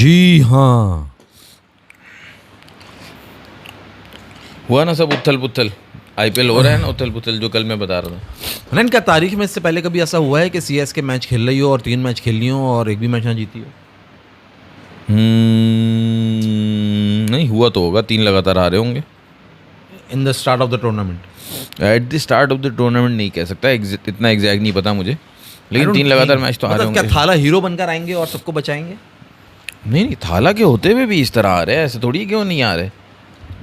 जी हाँ, हुआ ना सब उथल पुथल। आईपीएल हो रहा है ना उथल पुथल, जो कल मैं बता रहा था। रन क्या तारीख में इससे पहले कभी ऐसा हुआ है कि सीएसके मैच खेल रही हो और 3 मैच खेल ली हो और एक भी मैच ना जीती हो? नहीं हुआ तो होगा, 3 लगातार हारे होंगे। In the start of the tournament? At the start of the tournament नहीं कह सकता, इतना एग्जैक्ट नहीं पता मुझे, लेकिन 3 लगातार मैच तो हारे मतलब क्या होंगे। थाला हीरो बनकर आएंगे और सबको बचाएंगे? नहीं, थाला के होते हुए भी इस तरह आ रहे हैं, ऐसे थोड़ी क्यों नहीं आ रहे।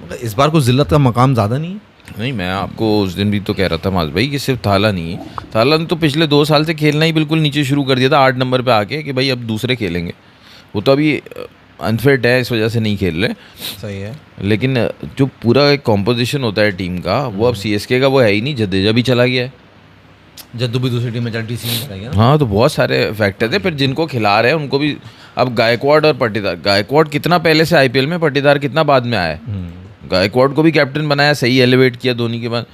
मतलब इस बार को जिल्लत का मकाम ज़्यादा नहीं है? नहीं, मैं आपको उस दिन भी तो कह रहा था माज भाई कि सिर्फ थाला नहीं है। थाला ने तो पिछले 2 साल से खेलना ही बिल्कुल नीचे शुरू कर दिया था, 8 नंबर पे आके कि भाई अब दूसरे खेलेंगे। वो तो अभी अनफिट है, इस वजह से नहीं खेल रहे। सही है। लेकिन जो पूरा एक कॉम्पोजिशन होता है टीम का, वो अब सीएसके का वो है ही नहीं। जडेजा भी चला गया है। जद्दू भी दूसरी टीम में चल टीसी में चला गया ना? हाँ, तो बहुत सारे फैक्टर थे। फिर जिनको खिला रहे हैं उनको भी, अब गायकवाड और पाटीदार, गायकवाड कितना पहले से आईपीएल में, पाटीदार कितना बाद में आया है। गायकवाड को भी कैप्टन बनाया, सही एलिवेट किया धोनी के बाद।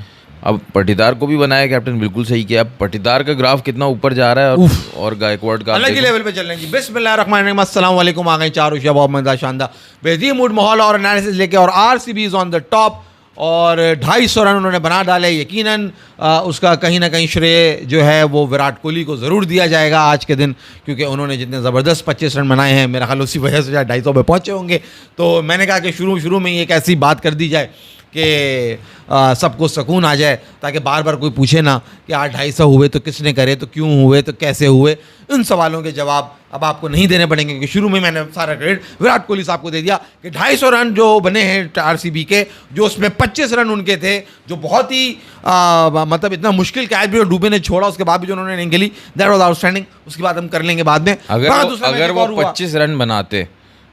अब पाटीदार को भी बनाया कैप्टन, बिल्कुल सही किया। अब पाटीदार का ग्राफ कितना ऊपर जा रहा है और गायकवाड का अलग ही लेवल पे चल रहे हैं जी। बिस्मिल्लाहिर्रहमानिर्रहीम, अस्सलाम वालेकुम। आ गए चारों शब बहुत मजेदार शानदार बेहतरीन मूड माहौल और एनालिसिस लेके, और RCB is on the top और 250 रन उन्होंने बना डाले। यकीनन उसका कहीं ना कहीं श्रेय जो है वो विराट कोहली को ज़रूर दिया जाएगा आज के दिन, क्योंकि उन्होंने जितने ज़बरदस्त 25 रन बनाए हैं, मेरा ख्याल उसी वजह से 250 पे पहुँचे होंगे। तो मैंने कहा कि शुरू में ही एक ऐसी बात कर दी जाए कि सबको सुकून आ जाए, ताकि बार बार कोई पूछे ना कि आज 250 हुए तो किसने करे, तो क्यों हुए, तो कैसे हुए। उन सवालों के जवाब अब आपको नहीं देने पड़ेंगे, क्योंकि शुरू में मैंने सारा क्रेडिट विराट कोहली साहब को दे दिया कि 250 रन जो बने हैं आरसीबी के, जो उसमें 25 रन उनके थे, जो बहुत ही मतलब इतना मुश्किल कैच भी डूबे ने छोड़ा, उसके बाद भी जो उन्होंने इनिंग खेली, दैट वाज आउटस्टैंडिंग। उसकी बात हम कर लेंगे बाद में। अगर वो 25 रन बनाते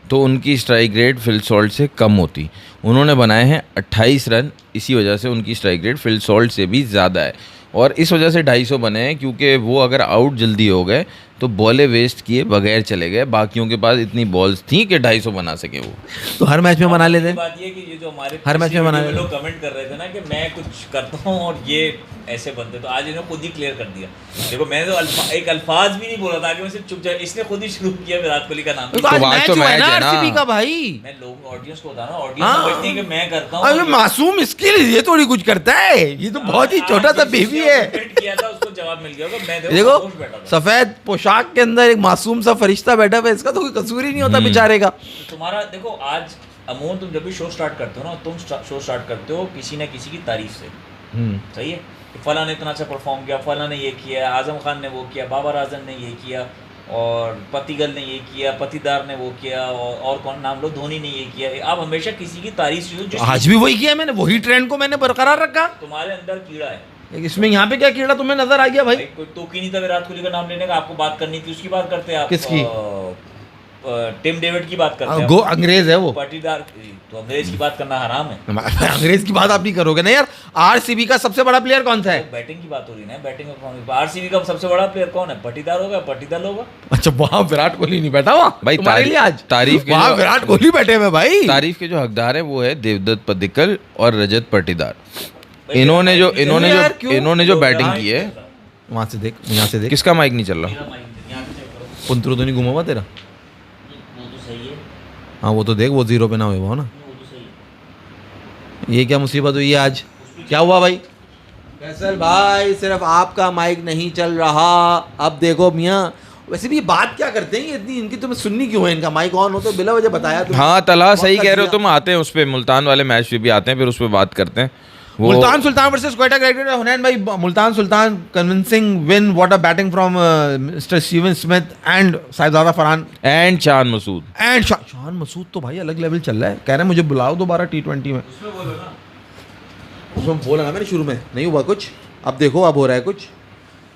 तो उनकी स्ट्राइक रेट फिल सॉल्ट से कम होती। उन्होंने बनाए हैं 28 रन, इसी वजह से उनकी स्ट्राइक रेट फिल सॉल्ट से भी ज़्यादा है, और इस वजह से 250 बने हैं, क्योंकि वो अगर आउट जल्दी हो गए तो बॉलें वेस्ट किए बगैर चले गए। बाकियों के पास इतनी बॉल्स थी कि 250 बना सके वो। तो हर मैच में बना लेते हैं। बात ये कि ये जो हमारे हर मैच में बना लेते हैं। लोग कमेंट कर रहे थे ना कि मैं कुछ करता हूँ और ये ऐसे बनते, तो आज इन्होंने खुद ही क्लियर कर दिया। देखो, मैंने तो एक अल्फाज भी नहीं बोला था कि मैं सिर्फ चुप जाए, इसने खुद ही शुरू किया विराट कोहली का नाम। तो आज मैच हुआ है ना आरसीबी का भाई। मैं लोगों ऑडियंस को बता रहा हूँ, ऑडियंस समझती है कि मैं करता हूँ। अरे मासूम इसके लिए ये थोड़ी कुछ करता है, ये तो बहुत ही छोटा सा बेबी है। किया था उसको जवाब मिल गया होगा। मैं देखो सफेद पोशाक के अंदर एक मासूम सा फरिश्ता बैठा हुआ है, इसका तो कोई कसूर ही नहीं होता बेचारे का। तुम्हारा देखो, आज अमूमन तुम जब भी शो स्टार्ट करते हो ना, तुम शो स्टार्ट करते हो किसी ना किसी की तारीफ से। सही है कि फला ने इतना अच्छा परफॉर्म किया, फला ने ये किया, आजम खान ने वो किया, बाबर आजम ने ये किया, और पतिगल ने ये किया, पतिदार ने वो किया, और कौन नाम लो, धोनी ने ये किया। आप हमेशा किसी की तारीफ। आज भी वही किया मैंने, वही ट्रेंड को मैंने बरकरार रखा। तुम्हारे अंदर कीड़ा है। इसमें यहाँ पे क्या कीड़ा तुम्हें नजर आ गया भाई? कोई तो की नहीं था विराट कोहली का नाम लेने का, आपको बात करनी थी, उसकी बात करते हैं आप। किसकी? टिम डेविड की बात करते हैं। गो अंग्रेज है वो। पाटीदार तो अंग्रेज की बात करना हराम है। अंग्रेज की बात आप नहीं करोगे ना यार। आरसीबी का सबसे बड़ा प्लेयर कौन सा है? तो बैटिंग की बात हो रही है ना, बैटिंग। आरसीबी का सबसे बड़ा प्लेयर कौन है? पाटीदार होगा, पाटीदार होगा। अच्छा, वहाँ विराट कोहली नहीं बैठा हुआ भाई तुम्हारे लिए आज? तारीफ के वहाँ विराट कोहली बैठे हुए भाई। तारीफ के जो हकदार है वो है देवदत्त पडिक्कल और रजत पाटीदार। इन्होंने जो बैटिंग की है। वहाँ से देख, यहाँ से देख। किसका माइक नहीं चल रहा? पुंतरू तो नहीं घुमा हुआ तेरा? वो तो सही है। हाँ वो तो देख, वो 0 पे ना हुए वो ना। वो तो सही है। ये क्या मुसीबत हुई है आज? क्या हुआ भाई? फैसल भाई, सिर्फ आपका माइक नहीं चल रहा। अब देखो मियाँ, वैसे भी ये बात क्या करते हैं इतनी, इनकी तुम्हें सुननी क्यों है? इनका माइक ऑन हो तो बिला वजह बताया तुम। हाँ तला, सही कह रहे हो तुम। आते हैं उस पर, मुल्तान वाले मैच पे भी आते हैं, फिर उस पर बात करते हैं। मुल्तान सुल्तान वर्सेस क्वेटा क्राइटेरिया। हुनैन भाई, Multan Sultan convincing win, what a batting from mister Steven Smith and Sahibzada Farhan and Shan Masood and Shan Masood. तो भाई अलग लेवल चल रहा है। कह रहे हैं मुझे बुलाओ दोबारा T20 में। उसमें बोला ना मैंने शुरू में, नहीं हुआ कुछ। अब देखो अब हो रहा है कुछ।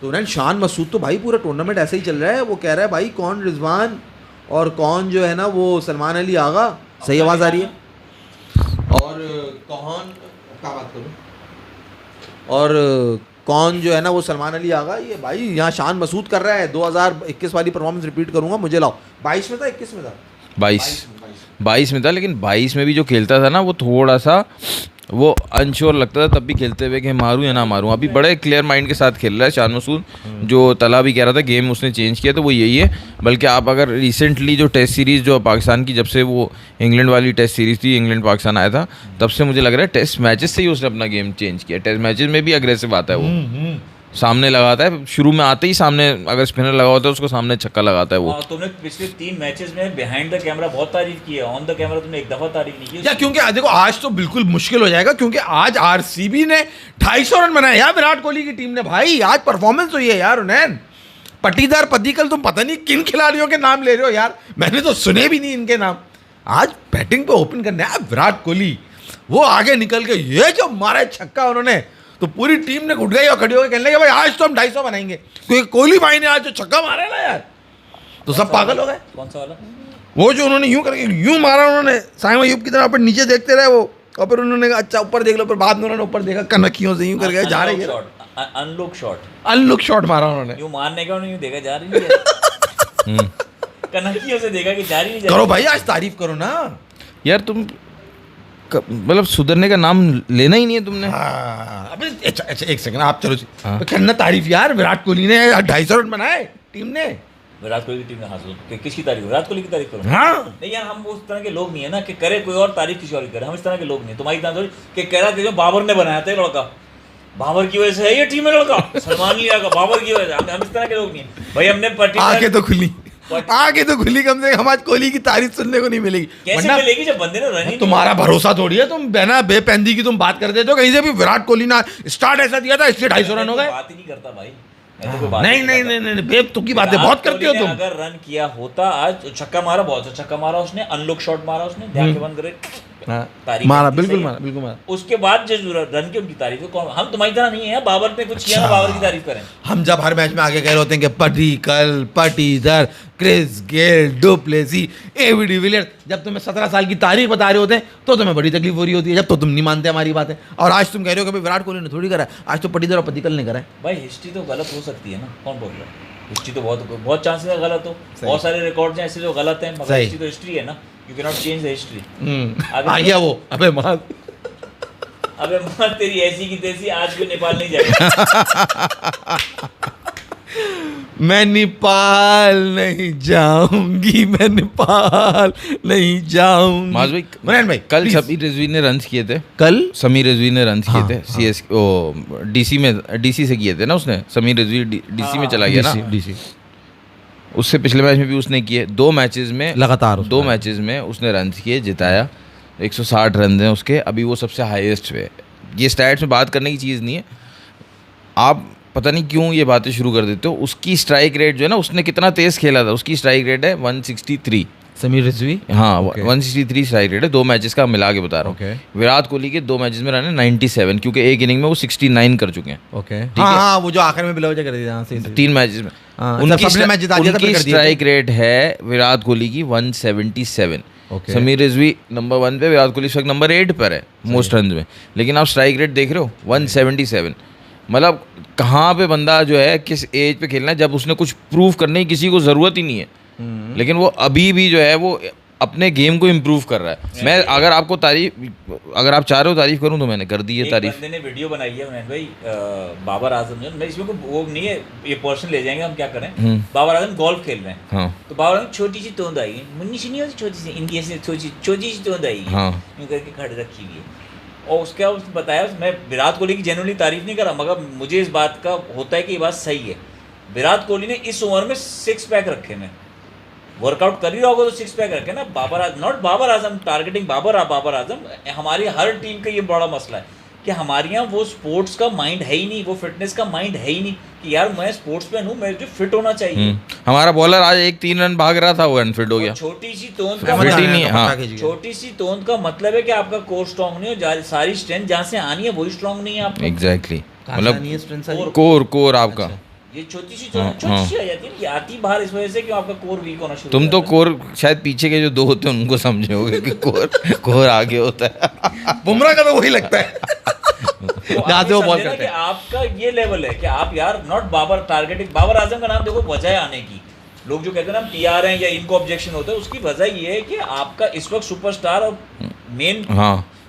तो हुनैन शान मसूद तो भाई पूरा टूर्नामेंट ऐसे ही चल रहा है। वो कह रहा है भाई कौन रिजवान और कौन जो है ना वो सलमान अली आगा। सही आवाज़ आ रही है? और कौन क्या बात करूँ, और कौन जो है ना वो सलमान अली आगा। ये भाई यहाँ शान मसूद कर रहा है। 2021 वाली परफॉर्मेंस रिपीट करूँगा, मुझे लाओ। 22 में था, 21 में था? 22 में था। लेकिन 22 में भी जो खेलता था ना वो थोड़ा सा वो अनश्योर लगता था तब भी खेलते हुए कि मारूं या ना मारूं। अभी बड़े क्लियर माइंड के साथ खेल रहा है शान मसूद। जो तला भी कह रहा था गेम उसने चेंज किया तो वो यही है। बल्कि आप अगर रिसेंटली जो टेस्ट सीरीज़ जो पाकिस्तान की, जब से वो इंग्लैंड वाली टेस्ट सीरीज़ थी, इंग्लैंड पाकिस्तान आया था, तब से मुझे लग रहा है टेस्ट मैचेस से ही उसने अपना गेम चेंज किया। टेस्ट मैचेस में भी अग्रेसिव आता है वो, सामने लगाता है, शुरू में आते ही सामने अगर स्पिनर लगा होता है उसको सामने छक्का लगाता है वो। तुमने पिछले 3 मैचेस में बिहाइंड द कैमरा बहुत तारीफ की है, ऑन द कैमरा तुमने एक दफा तारीफ नहीं की। या क्योंकि देखो आज तो बिल्कुल मुश्किल हो जाएगा, क्योंकि आज आरसीबी ने 250 रन बनाए यार विराट कोहली की टीम ने। भाई आज परफॉर्मेंस हुई है यार। उन्हें पटीदार, पद्दीकल, तुम पता नहीं किन खिलाड़ियों के नाम ले रहे हो यार, मैंने तो सुने भी नहीं इनके नाम। आज बैटिंग पे ओपन करने आया विराट कोहली, वो आगे निकल के ये जो मारा छक्का उन्होंने, तो पूरी टीम ने उठ गई और खड़ी होकर कहने लगे भाई आज तो हम 250 बनाएंगे, क्योंकि कोहली भाई ने आज जो छक्का मारा है ना यार, तो सब पागल हो गए। कौन सा वाला? वो जो उन्होंने यूं करके यूं मारा उन्होंने, साइम अयूब की तरह, पर नीचे देखते रहे वो, और फिर उन्होंने कहा अच्छा ऊपर देख लो, पर बाद में उन्होंने ऊपर देखा, कनखियों से यूं करके जा रही है, अनलुक शॉट मारा उन्होंने। यूं मारने का उन्होंने देखा जा रही है, कनखियों से देखा कि जा रही नहीं। करो भाई आज तारीफ करो ना यार, तुम मतलब सुधरने का नाम लेना ही नहीं है तुमने। हाँ, अबे अच्छा एक सेकंड आप चलो करना तारीफ यार। विराट कोहली ने 250 रन बनाए टीम ने। विराट कोहली की टीम ने हासिल, किसकी तारीफ? विराट कोहली की तारीफ करो। हाँ नहीं यार, हम उस तरह के लोग नहीं है ना कि करे कोई और तारीफ किसी और की करे। हम इस तरह के लोग नहीं। तुम्हारी तरह थोड़ी कि कह रहा था बाबर ने बनाया था लड़का, बाबर की वजह से है ये टीम में लड़का, सलमान लिया का बाबर की वजह से। हम इस तरह के लोग नहीं है भाई। हमने आगे तो खुली, आगे तो खुली, कम से कम आज कोहली की तारीफ सुनने को नहीं मिलेगी। कैसे मिलेगी जब बंदे ने रन ही तुम्हारा भरोसा थोड़ी है, तुम बिना बेपैंदी की तुम बात कर देते हो। कहीं से भी विराट कोहली ने स्टार्ट ऐसा दिया था इसलिए 250 रन हो गए। बात ही नहीं करता भाई। नहीं बेब तुम की बातें बहुत करते हो तुम। अगर रन किया होता आज, छक्का मारा, बहुत अच्छा छक्का मारा उसने, अनलुक शॉट मारा उसने, ध्यान के बंद करे, मारा बिल्कुल मारा। उसके बाद जो रन की उनकी तारीफ है। कौन? हम तुम्हारी तरह नहीं है बाबर ने कुछ किया ना बाबर की तारीफ करें। हम जब हर मैच में आगे कह रहे होते हैं कि Padikkal, Patidar, Chris Gayle, Du Plessis, AB de Villiers, जब तुम्हें 17 साल की तारीफ बता रहे होते हैं तो तुम्हें बड़ी तकलीफ हो रही होती है, जब तो तुम नहीं मानते हमारी बातें। और आज तुम कह रहे हो कि विराट कोहली ने थोड़ी करा है, आज तो पटीदर और पटीकल ने करा है। भाई हिस्ट्री तो गलत हो सकती है ना, कौन बोल रहा है? हिस्ट्री तो बहुत चांसेस है गलत हो, बहुत सारे रिकॉर्ड्स हैं ऐसे जो गलत हैं, मगर हिस्ट्री तो हिस्ट्री है ना। You can not change the history. आ गया वो, अबे मार तेरी ऐसी की तैसी, आज भी नेपाल नहीं जाएगा। मैं नेपाल नहीं जाऊंगी, मैं नेपाल नहीं जाऊंगी। माज भाई, मुनैन भाई कल समीर रिजवी ने रन किए थे। कल समीर रिजवी ने रन किए थे सीएस ओ डीसी में, डीसी से किए थे ना उसने। समीर रिजवी डीसी में चला गया ना, डीसी। उससे पिछले मैच में भी उसने किए, 2 मैचेस में लगातार 2 मैचेस में उसने रन किए, जिताया। 160 रन हैं उसके, अभी वो सबसे हाईएस्ट पे। ये स्टैट्स में बात करने की चीज़ नहीं है, आप पता नहीं क्यों ये बातें शुरू कर देते हो। उसकी स्ट्राइक रेट जो है ना, उसने कितना तेज़ खेला था, उसकी स्ट्राइक रेट है 163। समीर रिजवी, हाँ 163 स्ट्राइक रेट है। 2 मैचेस का मिला के बता रहा हूँ। विराट कोहली के 2 मैचेस में रन है 97, क्योंकि एक इनिंग में वो 69 कर चुके हैं। ओके हाँ, वो जो आखिर में बिला वजह कर दिया 3 मैचेस में। उनकी स्ट्राइक रेट है विराट कोहली की 177। समीर रिजवी नंबर 1 पे, विराट कोहली इस वक्त नंबर 8 पर है मोस्ट रन में। लेकिन आप स्ट्राइक रेट देख रहे हो 177। मतलब कहाँ पे बंदा जो है किस एज पे खेलना है, जब उसने कुछ प्रूव करने की किसी को ज़रूरत ही नहीं है। लेकिन वो अभी भी जो है वो अपने गेम को इम्प्रूव कर रहा है। मैं अगर आपको अगर आप चाह रहे हो तारीफ करूं तो मैंने कर दी है तारीफ। बंदे ने वीडियो बनाई है मुनैन भाई, बाबर आजम जो, मैं इसमें वो नहीं है, ये पर्सन ले जाएंगे हम, क्या करें। बाबर आजम गोल्फ खेल रहे हैं। हाँ। तो बाबर आजम छोटी सी तोंद आई, मुन्नी सी नहीं होती छोटी सी, इनकी ऐसी छोटी सी तोंद आई, हाँ, यूँ करके खड़े रखी हुई है। और उसके बाद उसने बताया, मैं विराट कोहली की जेन्युइनली तारीफ नहीं कर रहा, मगर मुझे इस बात का होता है कि ये बात सही है। विराट कोहली ने इस उम्र में 6 पैक रखे में, वर्कआउट कर ही रहा होगा तो 6 पैक रखे ना। Not Babar Azam targeting Babar Azam. हमारी हर टीम का ये बड़ा मसला है कि हमारे यहाँ वो स्पोर्ट्स का माइंड है ही नहीं, वो फिटनेस का माइंड है ही नहीं कि यार मैं स्पोर्ट्स मैन हूँ, मुझे फिट होना चाहिए। हमारा बॉलर आज 3 रन भाग रहा था, वो अनफिट हो गया। छोटी सी तोंद का मतलब है कि आपका कोर स्ट्रॉन्ग नहीं हो, सारी स्ट्रेंथ जहाँ से आनी है वही स्ट्रॉन्ग नहीं है आपका। एग्जैक्टली, मतलब कोर आपका ये छोटी सी आ जाती है, ये आती बाहर इस वजह से कि आपका कोर वीक होना शुरू। तुम तो कोर शायद पीछे के जो 2 होते हैं उनको समझे होगे कि कोर आगे होता है। बुमराह का तो वही लगता है। जहाँ से वो बॉल करते हैं। आपका ये लेवल है कि आप यार नॉट बाबर टारगेटिंग। बाबर आजम का नाम देखो, वजह आने की, लोग जो कहते हैं ना पीआर हैं या इनको ऑब्जेक्शन होता है, उसकी वजह ये है कि आपका इस वक्त सुपरस्टार और मेन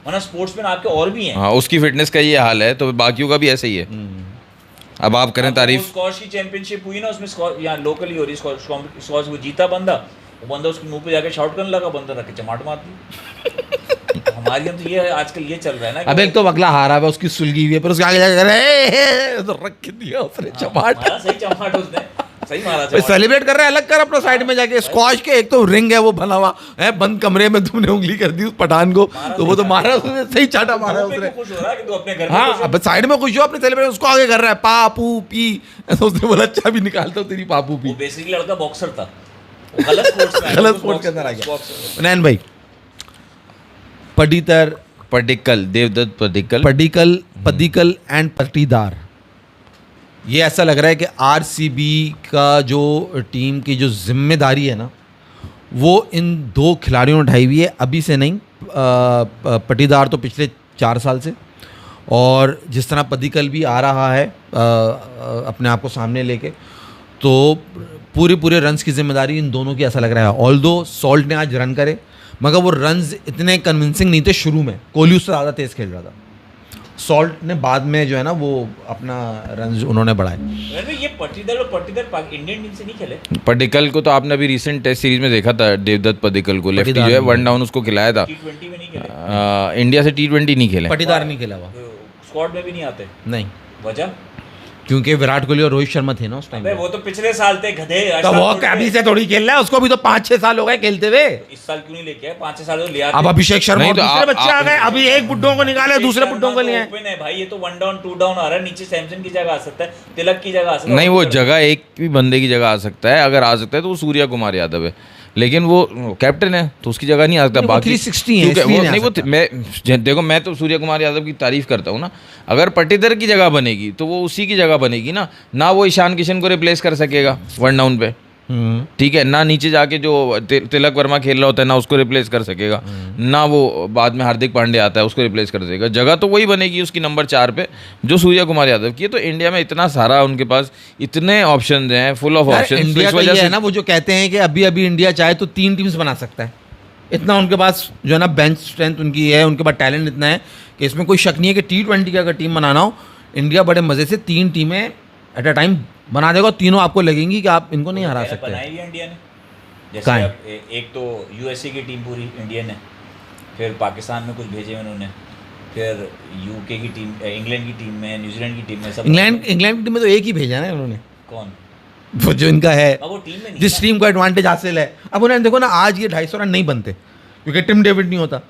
वरना स्पोर्ट्समैन आपके और भी हैं। हाँ, उसकी फिटनेस का ये हाल है तो बाकियों का भी ऐसे ही है। अब आप करें तारीफ। स्क्वॉश की चैंपियनशिप हुई ना, उसमें यहाँ लोकली हो रही स्क्वॉश, वो जीता बंदा, वो बंदा उसके मुंह पे जाके शाउट करने लगा, बंदा रख के चमाट मार दी। हमारे यहाँ तो ये आजकल ये चल रहा है ना। अब एक तो अगला हारा है, उसकी सुलगी हुई है, पर उसके आगे जाकर तो रख के दिया उसने चमाट। मारा सही चमाट उसने, सही मारा चमाट। सेलिब्रेट कर रहे हैं, अलग कर अपना साइड में जाके। स्क्वाश के एक तो रिंग है वो बना हुआ है, बंद कमरे में तुमने उंगली कर दी उस पठान को, तो वो तो मारा उसने, सही चाटा मारा उसने। खुश हो रहा है कि तू अपने घर में हाँ, खुश है। अब साइड में खुश हो अपने सेलिब्रेट, उसको आगे कर रहा है पापू पी, तो उसने बोला अच्छा भी निकालता हूँ तेरी पापू वो पी। बेसिकली लड़का बॉक्सर था, वो गलत स्पोर्ट्स में गलत स्पोर्ट्स के अंदर आ गया। नैन भाई, पडिक्कल, देवदत्त पडिक्कल, पडिक्कल एंड पटीदार, ये ऐसा लग रहा है कि आरसीबी का जो टीम की जो जिम्मेदारी है ना, वो इन दो खिलाड़ियों ने उठाई हुई है, अभी से नहीं। पटीदार तो पिछले 4 साल से, और जिस तरह पडिक्कल भी आ रहा है अपने आप को सामने लेके, तो पूरे रन्स की जिम्मेदारी इन दोनों की ऐसा लग रहा है। ऑल्दो सॉल्ट ने आज रन करे, मगर वो रन्स इतने कन्विंसिंग नहीं थे शुरू में, कोहली उससे ज़्यादा तेज़ खेल रहा था। सॉल्ट ने बाद में जो है ना वो अपना रन्स उन्होंने बढ़ाए। ये पटीदार इंडियन टीम से नहीं खेले। पडिक्कल को तो आपने अभी रिसेंट टेस्ट सीरीज में देखा था, देवदत्त पडिक्कल को, लेफ्टी जो है 1 डाउन उसको खिलाया था। T20 में नहीं खेले, इंडिया से T20 नहीं खेले। पटीदार नहीं खेला हुआ, स्क्वाड में भी नहीं आते। नहीं, वजह क्योंकि विराट कोहली और रोहित शर्मा थे ना उस टाइम अबे वो तो पिछले साल थे गधे। तो वो अभी से थोड़ी खेल रहा है, उसको भी तो 5-6 साल हो गए खेलते हुए। इस साल क्यों नहीं लेके आए? 5-6 साल तो लिया। अब अभिषेक शर्मा नहीं और तो दूसरे बच्चे आ गए, अभी एक बुड्ढों को निकाले, दूसरे बुड्ढों को लिए। ओपन है भाई, ये तो 1 डाउन 2 डाउन आ रहा है, नीचे सैमसन की जगह आ सकता है, तिलक की जगह आ सकता है। नहीं, वो जगह एक भी बंदे की जगह आ सकता है, अगर आ सकता है तो वो सूर्या कुमार यादव है, लेकिन वो कैप्टन है तो उसकी जगह नहीं आ सकता। बाकी 360 है, इसलिए नहीं आ सकता। मैं तो सूर्य कुमार यादव की तारीफ करता हूँ ना। अगर पटीदार की जगह बनेगी तो वो उसी की जगह बनेगी ना वो ईशान किशन को रिप्लेस कर सकेगा 1 डाउन पे, ठीक है, ना नीचे जाके जो तिलक वर्मा खेल रहा होता है ना उसको रिप्लेस कर सकेगा, ना वो बाद में हार्दिक पांड्या आता है उसको रिप्लेस कर सकेगा। जगह तो वही बनेगी उसकी नंबर 4 पे जो सूर्य कुमार यादव की है। तो इंडिया में इतना सारा उनके पास इतने ऑप्शन हैं, फुल ऑफ ऑप्शन। इंडिया का ये है ना, वो जो कहते हैं कि अभी इंडिया चाहे तो 3 टीम्स बना सकता है, इतना उनके पास जो है ना बेंच स्ट्रेंथ उनकी है, उनके पास टैलेंट इतना है कि इसमें कोई शक नहीं है कि T20 की अगर टीम बनाना हो, इंडिया बड़े मज़े से 3 टीमें एट अ टाइम बना देगा, तीनों आपको लगेंगी कि आप इनको नहीं हरा सकते। बनाई है इंडिया ने, जैसे अब एक तो यूएसए की टीम पूरी इंडियन है, फिर पाकिस्तान में कुछ भेजे उन्होंने, फिर यूके की टीम, इंग्लैंड की टीम में, न्यूजीलैंड की टीम में, सब इंग्लैंड की टीम में तो एक ही भेजा ना उन्होंने, कौन वो जो इनका है, अब वो टीम में नहीं जिस टीम को एडवांटेज हासिल है। अब उन्हें देखो ना, आज ये 250 रन नहीं बनते क्योंकि टिम डेविड नहीं होता,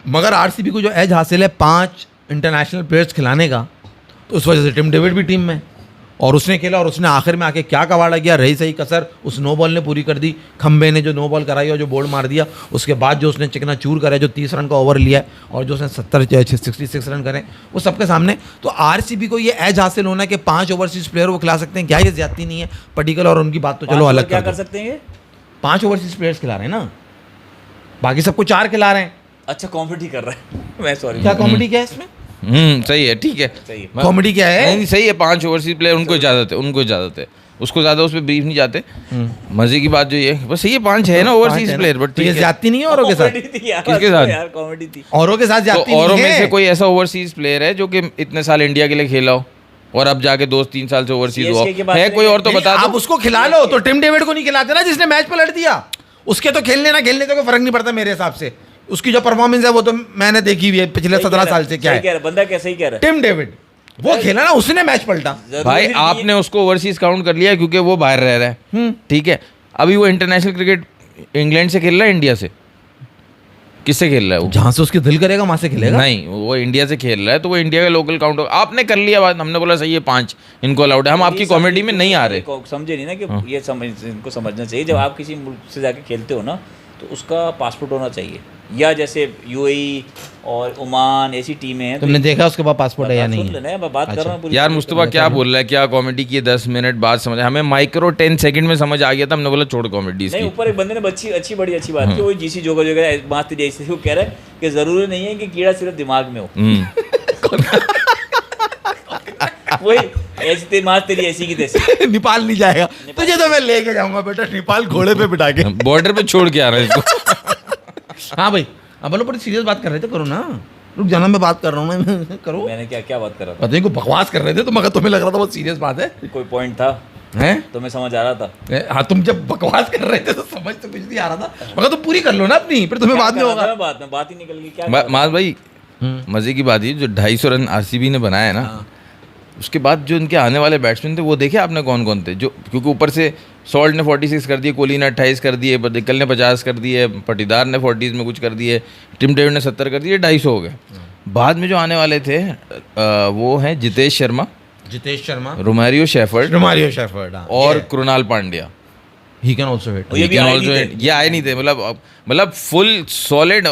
मगर आरसीबी को जो एज हासिल है 5 इंटरनेशनल प्लेयर्स खिलाने का, तो उस वजह से टिम डेविड भी टीम में, और उसने खेला, और उसने आखिर में आके क्या कवाड़ा किया, रही सही कसर उस नो बॉल ने पूरी कर दी। खंबे ने जो नो बॉल कराई और जो बोल्ड मार दिया, उसके बाद जो उसने चिकना चूर करा, जो 30 रन का ओवर लिया है, और जो उसने 66 रन करें वो सबके सामने। तो आरसीबी को ये एज हासिल होना कि 5 ओवरसीज प्लेयर वो खिला सकते हैं, क्या ये ज्यादती नहीं है? पडिक्कल और उनकी बात तो चलो अलग क्या कर सकते हैं? ये 5 ओवरसीज प्लेयर्स खिला रहे हैं ना, बाकी सबको 4 खिला रहे हैं। अच्छा कॉमेडी कर रहा है मैं सॉरी, क्या कॉमेडी क्या है इसमें? सही है, ठीक है, सही है। कॉमेडी क्या है? नहीं सही है, 5 ओवरसीज प्लेयर उनको इजाजत है, उसको ज्यादा उस पर ब्रीफ नहीं जाते। मजे की बात जो ये बस ये 5 है ना ओवरसीज प्लेयर, बट ये ज्यादती नहीं है औरों के साथ? किसके साथ? यार कॉमेडी थी। औरों के साथ ज्यादती तो औरों नहीं में है। से कोई ऐसा ओवरसीज प्लेयर है जो कि इतने साल इंडिया के लिए खेला हो और अब जाके 2-3 साल से ओवरसीज हुआ CSK के बाद है? कोई और तो नहीं, बता आप दो। उसको खिला लो, तो टिम डेविड को नहीं खिलाते ना जिसने मैच पलट दिया। उसके तो खेलने ना खेलने से कोई फर्क नहीं पड़ता मेरे हिसाब से, उसकी जो परफॉर्मेंस है वो तो मैंने देखी हुई है पिछले 17 साल से। क्या है बंदा कैसे ही कह रहा है, टिम डेविड वो खेला ना, उसने मैच पलटा। भाई आपने उसको ओवरसीज काउंट कर लिया क्योंकि वो बाहर रह रहा है, ठीक है। अभी वो इंटरनेशनल क्रिकेट इंग्लैंड से खेल रहा है, इंडिया से किससे खेल रहा है वो? जहां से उसके दिल करेगा वहां से खेलेगा। नहीं, वो इंडिया से खेल रहा है तो वो इंडिया का लोकल काउंट होगा। आपने कर लिया बात, हमने बोला सही है 5 इनको अलाउड है, हम आपकी कॉमेडी में नहीं आ रहे। समझे नहीं ना कि ये इनको समझना चाहिए, जब आप किसी मुल्क से जाके खेलते हो ना तो उसका पासपोर्ट होना चाहिए, या जैसे यूएई और ओमान ऐसी टीमें हैं। तुमने देखा उसके पास पासपोर्ट है या नहीं है? मैं बात कर रहा हूँ यार मुस्तफा क्या बोल रहा है, क्या कॉमेडी की 10 मिनट बाद समझ, हमें माइक्रो 10 सेकंड में समझ आ गया था, हमने बोला छोड़ कॉमेडी नहीं। इसकी। ऊपर एक बंदे ने अच्छी बात की, वो जीसी जोगा बात जैसे वो कह रहा है कि जरूरी नहीं है कि कीड़ा सिर्फ दिमाग में हो। वही ऐसी दिमाग तेरी ऐसी की तैसी। नेपाल नहीं जाएगा तुझे तो मैं लेके जाऊंगा बेटा नेपाल, घोड़े पे बिठा के बॉर्डर पे छोड़ के आ रहा है इसको। हाँ भाई, अब बोलो बड़ी सीरियस बात कर रहे थे, करो ना, रुक जाना, मैं बात कर रहा हूँ मैं करो। मैंने क्या क्या बात कर रहा पता नहीं को बकवास कर रहे थे तो मगर तुम्हें लग रहा था बहुत सीरियस बात है था? कोई पॉइंट था हैं? तुम्हें समझ आ रहा था? हाँ, तुम जब बकवास कर रहे थे तो समझ तो कुछ नहीं आ रहा था, मगर तुम पूरी कर लो ना अपनी, फिर तुम्हें बाद में होगा। बात ही निकल गई क्या। माज भाई मजे की बात ये जो 250 रन आरसीबी ने बनाया है ना, उसके बाद जो इनके आने वाले बैट्समैन थे वो देखे आपने कौन कौन थे? जो क्योंकि ऊपर से सॉल्ट ने 46 कर दिए, कोहली ने 28 कर दिए, दिक्कल ने 50 कर दिए, पटीदार ने 40 में कुछ कर दिए, टिम डेविड ने 70 कर दिए, 250 हो गए। बाद में जो आने वाले थे वो हैं जितेश शर्मा, रोमारियो शेफर्ड और Krunal Pandya. He can also hit, ये आए नहीं थे, मतलब फुल सॉलिड।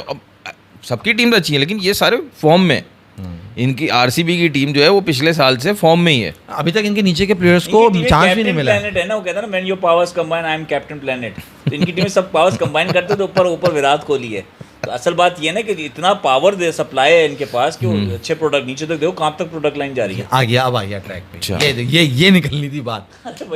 सबकी टीम अच्छी है लेकिन ये सारे फॉर्म में, इनकी आरसीबी की टीम जो है वो पिछले साल से फॉर्म में ही है। अभी तक इनके नीचे के प्लेयर्स को चांस भी नहीं मिला प्लेनेट है ना, वो कहता है ना when your powers combine I am captain planet. तो इनकी टीम में सब पावर्स कंबाइन करते तो ऊपर विराट कोहली है। तो असल बात ये है ना कि इतना पावर दे सप्लाई है इनके पास कि वो अच्छे प्रोडक्ट, नीचे तक देखो कहाँ तक प्रोडक्ट लाइन जा रही है। आ गया, अब आ गया ट्रैक पे। ये निकलनी थी बात।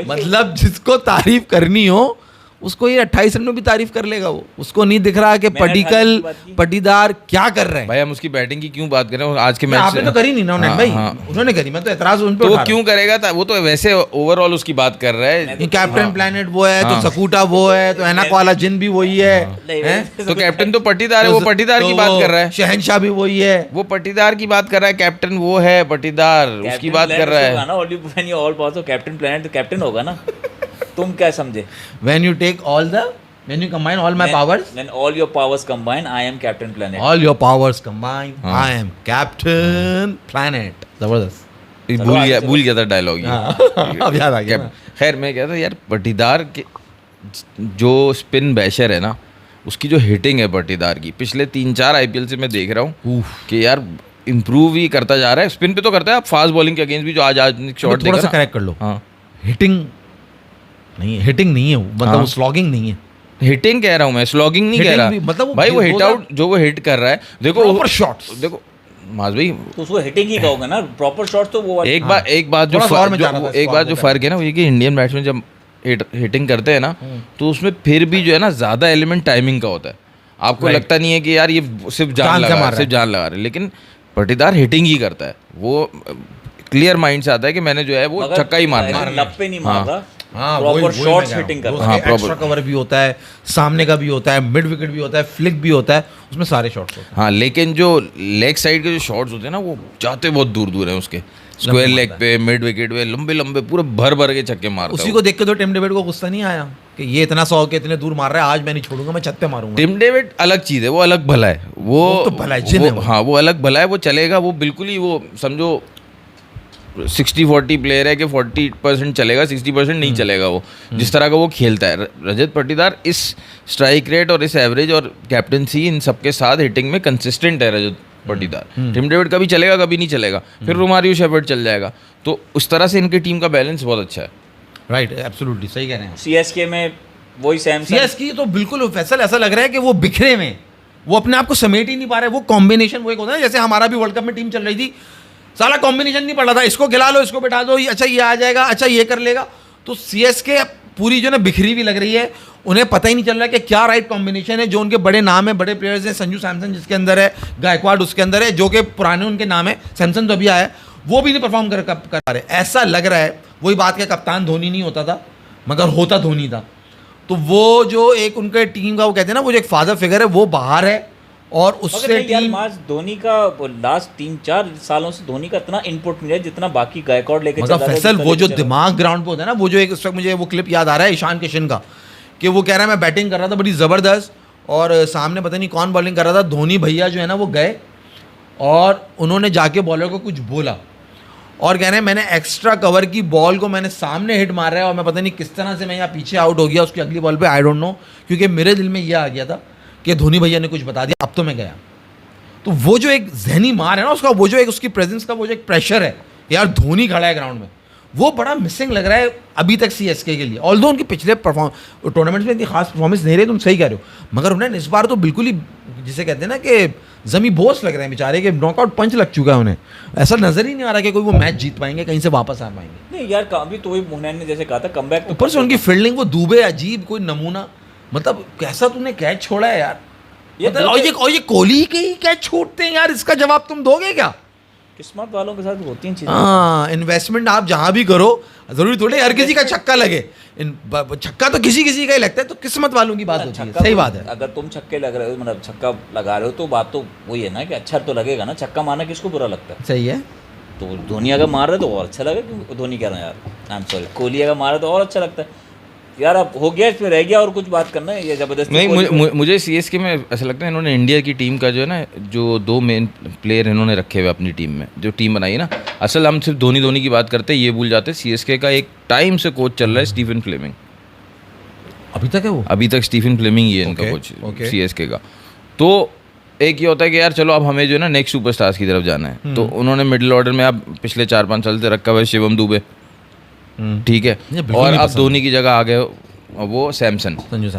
मतलब जिसको तारीफ करनी हो उसको ये 28 रन में भी तारीफ कर लेगा वो, उसको नहीं दिख रहा कि पटीदार क्या कर रहे हैं। भाई हम उसकी बैटिंग की क्यों बात कर रहे हैं? आज के मैच आपने तो करी नहीं ना उन्होंने, भाई उन्होंने करी, मैं तो एतराज उन पे तो क्यों करेगा था? वो तो वैसे ओवरऑल उसकी बात कर रहा है। कैप्टन प्लेनेट वो है तो सकूटा वो है तो एनक वाला जिन भी वही है, तो कैप्टन तो पटीदार है, वो पटीदार की बात कर रहा है। शहनशाह भी वही है, वो पटीदार की बात कर रहा है। कैप्टन वो है पटीदार, उसकी बात कर रहा है। कैप्टन प्लेनेट तो कैप्टन होगा ना। तुम क्या समझे? When you combine all my powers, when all your powers combine, I am Captain Planet. all your powers combine, I am Captain Planet. जबरदस्त। भूल गया था डायलॉग ये। अब याद आ गया। खैर मैं कहता यार पटीदार के जो स्पिन बैशर है ना, उसकी जो हिटिंग है पटीदार की, पिछले 3-4 आईपीएल से मैं देख रहा हूँ कि यार इम्प्रूव ही करता जा रहा है। स्पिन पे तो करता है, आप फास्ट बॉलिंग के अगेंस्ट भी जो आज शॉट थोड़ा सा करेक्ट कर लो। हाँ, हिटिंग नहीं है वो, मतलब स्लॉगिंग नहीं है। हिटिंग कह रहा हूँ मैं, स्लॉगिंग नहीं कह रहा। मतलब भाई वो हिट आउट जो वो हिट कर रहा है, देखो प्रॉपर शॉट्स, देखो माज भाई तो उसको हिटिंग ही कहोगे ना, प्रॉपर शॉट तो वो एक बात जो फर्क है ना, वो ये कि इंडियन बैट्समैन जब हिटिंग करते हैं ना तो उसमें फिर भी जो है ना ज्यादा एलिमेंट टाइमिंग का होता है। आपको लगता नहीं है कि यार ये सिर्फ जान लगा रहा है, लेकिन पटीदार हिटिंग ही करता है। वो क्लियर माइंड से आता है कि मैंने जो है वो छक्का ही मारना है, लप पे नहीं मारता। हाँ, प्रॉपर शॉट्स हिटिंग करता है। एक्स्ट्रा कवर भी होता है, सामने का भी होता है, मिड विकेट भी होता है, फ्लिक भी होता है, उसमें सारे शॉट्स होते हैं। हाँ, लेकिन जो लेग साइड के जो शॉट्स होते हैं ना, वो जाते बहुत दूर हैं उसके, स्क्वायर लेग पे, मिड विकेट पे, लंबे पूरे भर के छक्के मारता है। उसी को देख के तो टिम डेविड को गुस्सा नहीं आया कि ये इतना 100 के इतने दूर मार रहा है, आज मैं नहीं छोड़ूंगा, मैं छत पे मारूंगा। टिम डेविड अलग चीज है, वो अलग भला है, वो तो भला है, जिन है वो। हाँ, वो अलग भला है, वो चलेगा, वो बिल्कुल ही वो समझो 60-40 प्लेयर है कि 40% चलेगा, 60% नहीं चलेगा। वो जिस तरह का वो खेलता है। रजत पटीदार इस स्ट्राइक रेट और इस एवरेज और कैप्टनसी इन सबके साथ हिटिंग में कंसिस्टेंट है रजत पटीदार। टिम डेविड कभी चलेगा कभी नहीं चलेगा, फिर रोमारियो शेफर्ड चल जाएगा। तो उस तरह से इनकी टीम का बैलेंस बहुत अच्छा है। राइट, एब्सोल्युटली सही कह रहे हैं। सीएसके में वही सैमसन, सीएसके तो बिल्कुल फैसल ऐसा लग रहा है कि वो बिखरे में, वो अपने आप को समेट ही नहीं पा रहे। वो कॉम्बिनेशन वो एक होता है, जैसे हमारा भी वर्ल्ड कप में टीम चल रही थी, सारा कॉम्बिनेशन नहीं पड़ रहा था, इसको खिला लो, इसको बिठा दो, अच्छा ये आ जाएगा, अच्छा ये कर लेगा। तो सीएसके पूरी जो ना बिखरी भी लग रही है, उन्हें पता ही नहीं चल रहा है कि क्या राइट कॉम्बिनेशन है। जो उनके बड़े नाम है, बड़े प्लेयर्स हैं, संजू सैमसन जिसके अंदर है, गायकवाड उसके अंदर है, जो कि पुराने उनके नाम है, सैमसन तो अभी आया है, वो भी नहीं परफॉर्म कर पा रहे। ऐसा लग रहा है, वही बात कि कप्तान धोनी नहीं होता था मगर होता धोनी था। तो वो जो एक उनके टीम का वो कहते हैं ना, वो जो एक फादर फिगर है, वो बाहर है। और उससे टीम धोनी का लास्ट 3-4 सालों से धोनी का इतना इनपुट नहीं है जितना बाकी गायकवाड लेके मतलब फैसल वो जो दिमाग ग्राउंड पे होता है ना, वो जो एक उस वक्त मुझे वो क्लिप याद आ रहा है ईशान किशन का, कि वो कह रहा है मैं बैटिंग कर रहा था बड़ी ज़बरदस्त और सामने पता नहीं कौन बॉलिंग कर रहा था, धोनी भैया जो है ना वो गए और उन्होंने जाके बॉलर को कुछ बोला और कह रहे हैं मैंने एक्स्ट्रा कवर की बॉल को मैंने सामने हिट मार रहा है और मैं पता नहीं किस तरह से मैं यहाँ पीछे आउट हो गया उसकी अगली बॉल पे, आई डोंट नो, क्योंकि मेरे दिल में ये आ गया था कि धोनी भैया ने कुछ बता दिया, अब तो मैं गया। तो वो जो एक जहनी मार है ना उसका, वो जो एक उसकी प्रेजेंस का वो जो एक प्रेशर है, यार धोनी खड़ा है ग्राउंड में, वो बड़ा मिसिंग लग रहा है अभी तक सीएसके के लिए। ऑल्दो उनकी पिछले टूर्नामेंट्स में इतनी खास परफॉर्मेंस नहीं रही, तुम सही कह रहे हो, मगर उन्हें इस बार तो बिल्कुल ही जिसे कहते हैं ना कि जमी बोस लग रहे हैं बेचारे के, नॉकआउट पंच लग चुका है उन्हें। ऐसा नजर ही नहीं आ रहा कि कोई वो मैच जीत पाएंगे, कहीं से वापस आ पाएंगे। नहीं यार, अभी तो मुनैन ने जैसे कहा था कमबैक, ऊपर से उनकी फील्डिंग वो दुबे अजीब कोई नमूना, मतलब कैसा तूने कैच छोड़ा है यार। और ये कोहली के ही कैच छूटते हैं यार, इसका जवाब तुम दोगे क्या? किस्मत वालों के साथ होती हैं चीजें। हाँ, इन्वेस्टमेंट आप जहां भी करो, जरूरी थोड़ी हर किसी का छक्का लगे। छक्का तो किसी का ही लगता है, तो किस्मत वालों की बात होती है। सही बात है। अगर तुम छक्के लग रहे हो, मतलब छक्का लगा रहे हो, तो बात तो वही है ना कि अच्छा तो लगेगा ना। छक्का मारना किसको बुरा लगता है? सही है। तो धोनी अगर मार रहे तो और अच्छा लगेगा। क्यों धोनी कह रहे हैं यार, आई एम सॉरी, कोहली अगर मार रहे तो और अच्छा लगता है यार। अब हो गया, इसमें रह गया और कुछ बात करना है, ये जबरदस्ती नहीं, मुझे सीएसके में ऐसा लगता है इन्होंने इंडिया की टीम का जो है ना, जो 2 मेन प्लेयर इन्होंने रखे हुए अपनी टीम में, जो टीम बनाई है ना, असल हम सिर्फ धोनी की बात करते हैं, ये भूल जाते हैं सीएसके का एक टाइम से कोच चल रहा है स्टीफन फ्लेमिंग। अभी तक है वो? अभी तक स्टीफन फ्लेमिंग ही है इनका कोच सीएसके का। तो एक ये होता है कि यार चलो अब हमें जो है ना नेक्स्ट सुपरस्टार्स की तरफ जाना है, तो उन्होंने मिडिल ऑर्डर में अब पिछले 4-5 साल से रखा हुआ है शिवम दुबे, ठीक है, और अब धोनी की जगह आ गए वो सैमसन,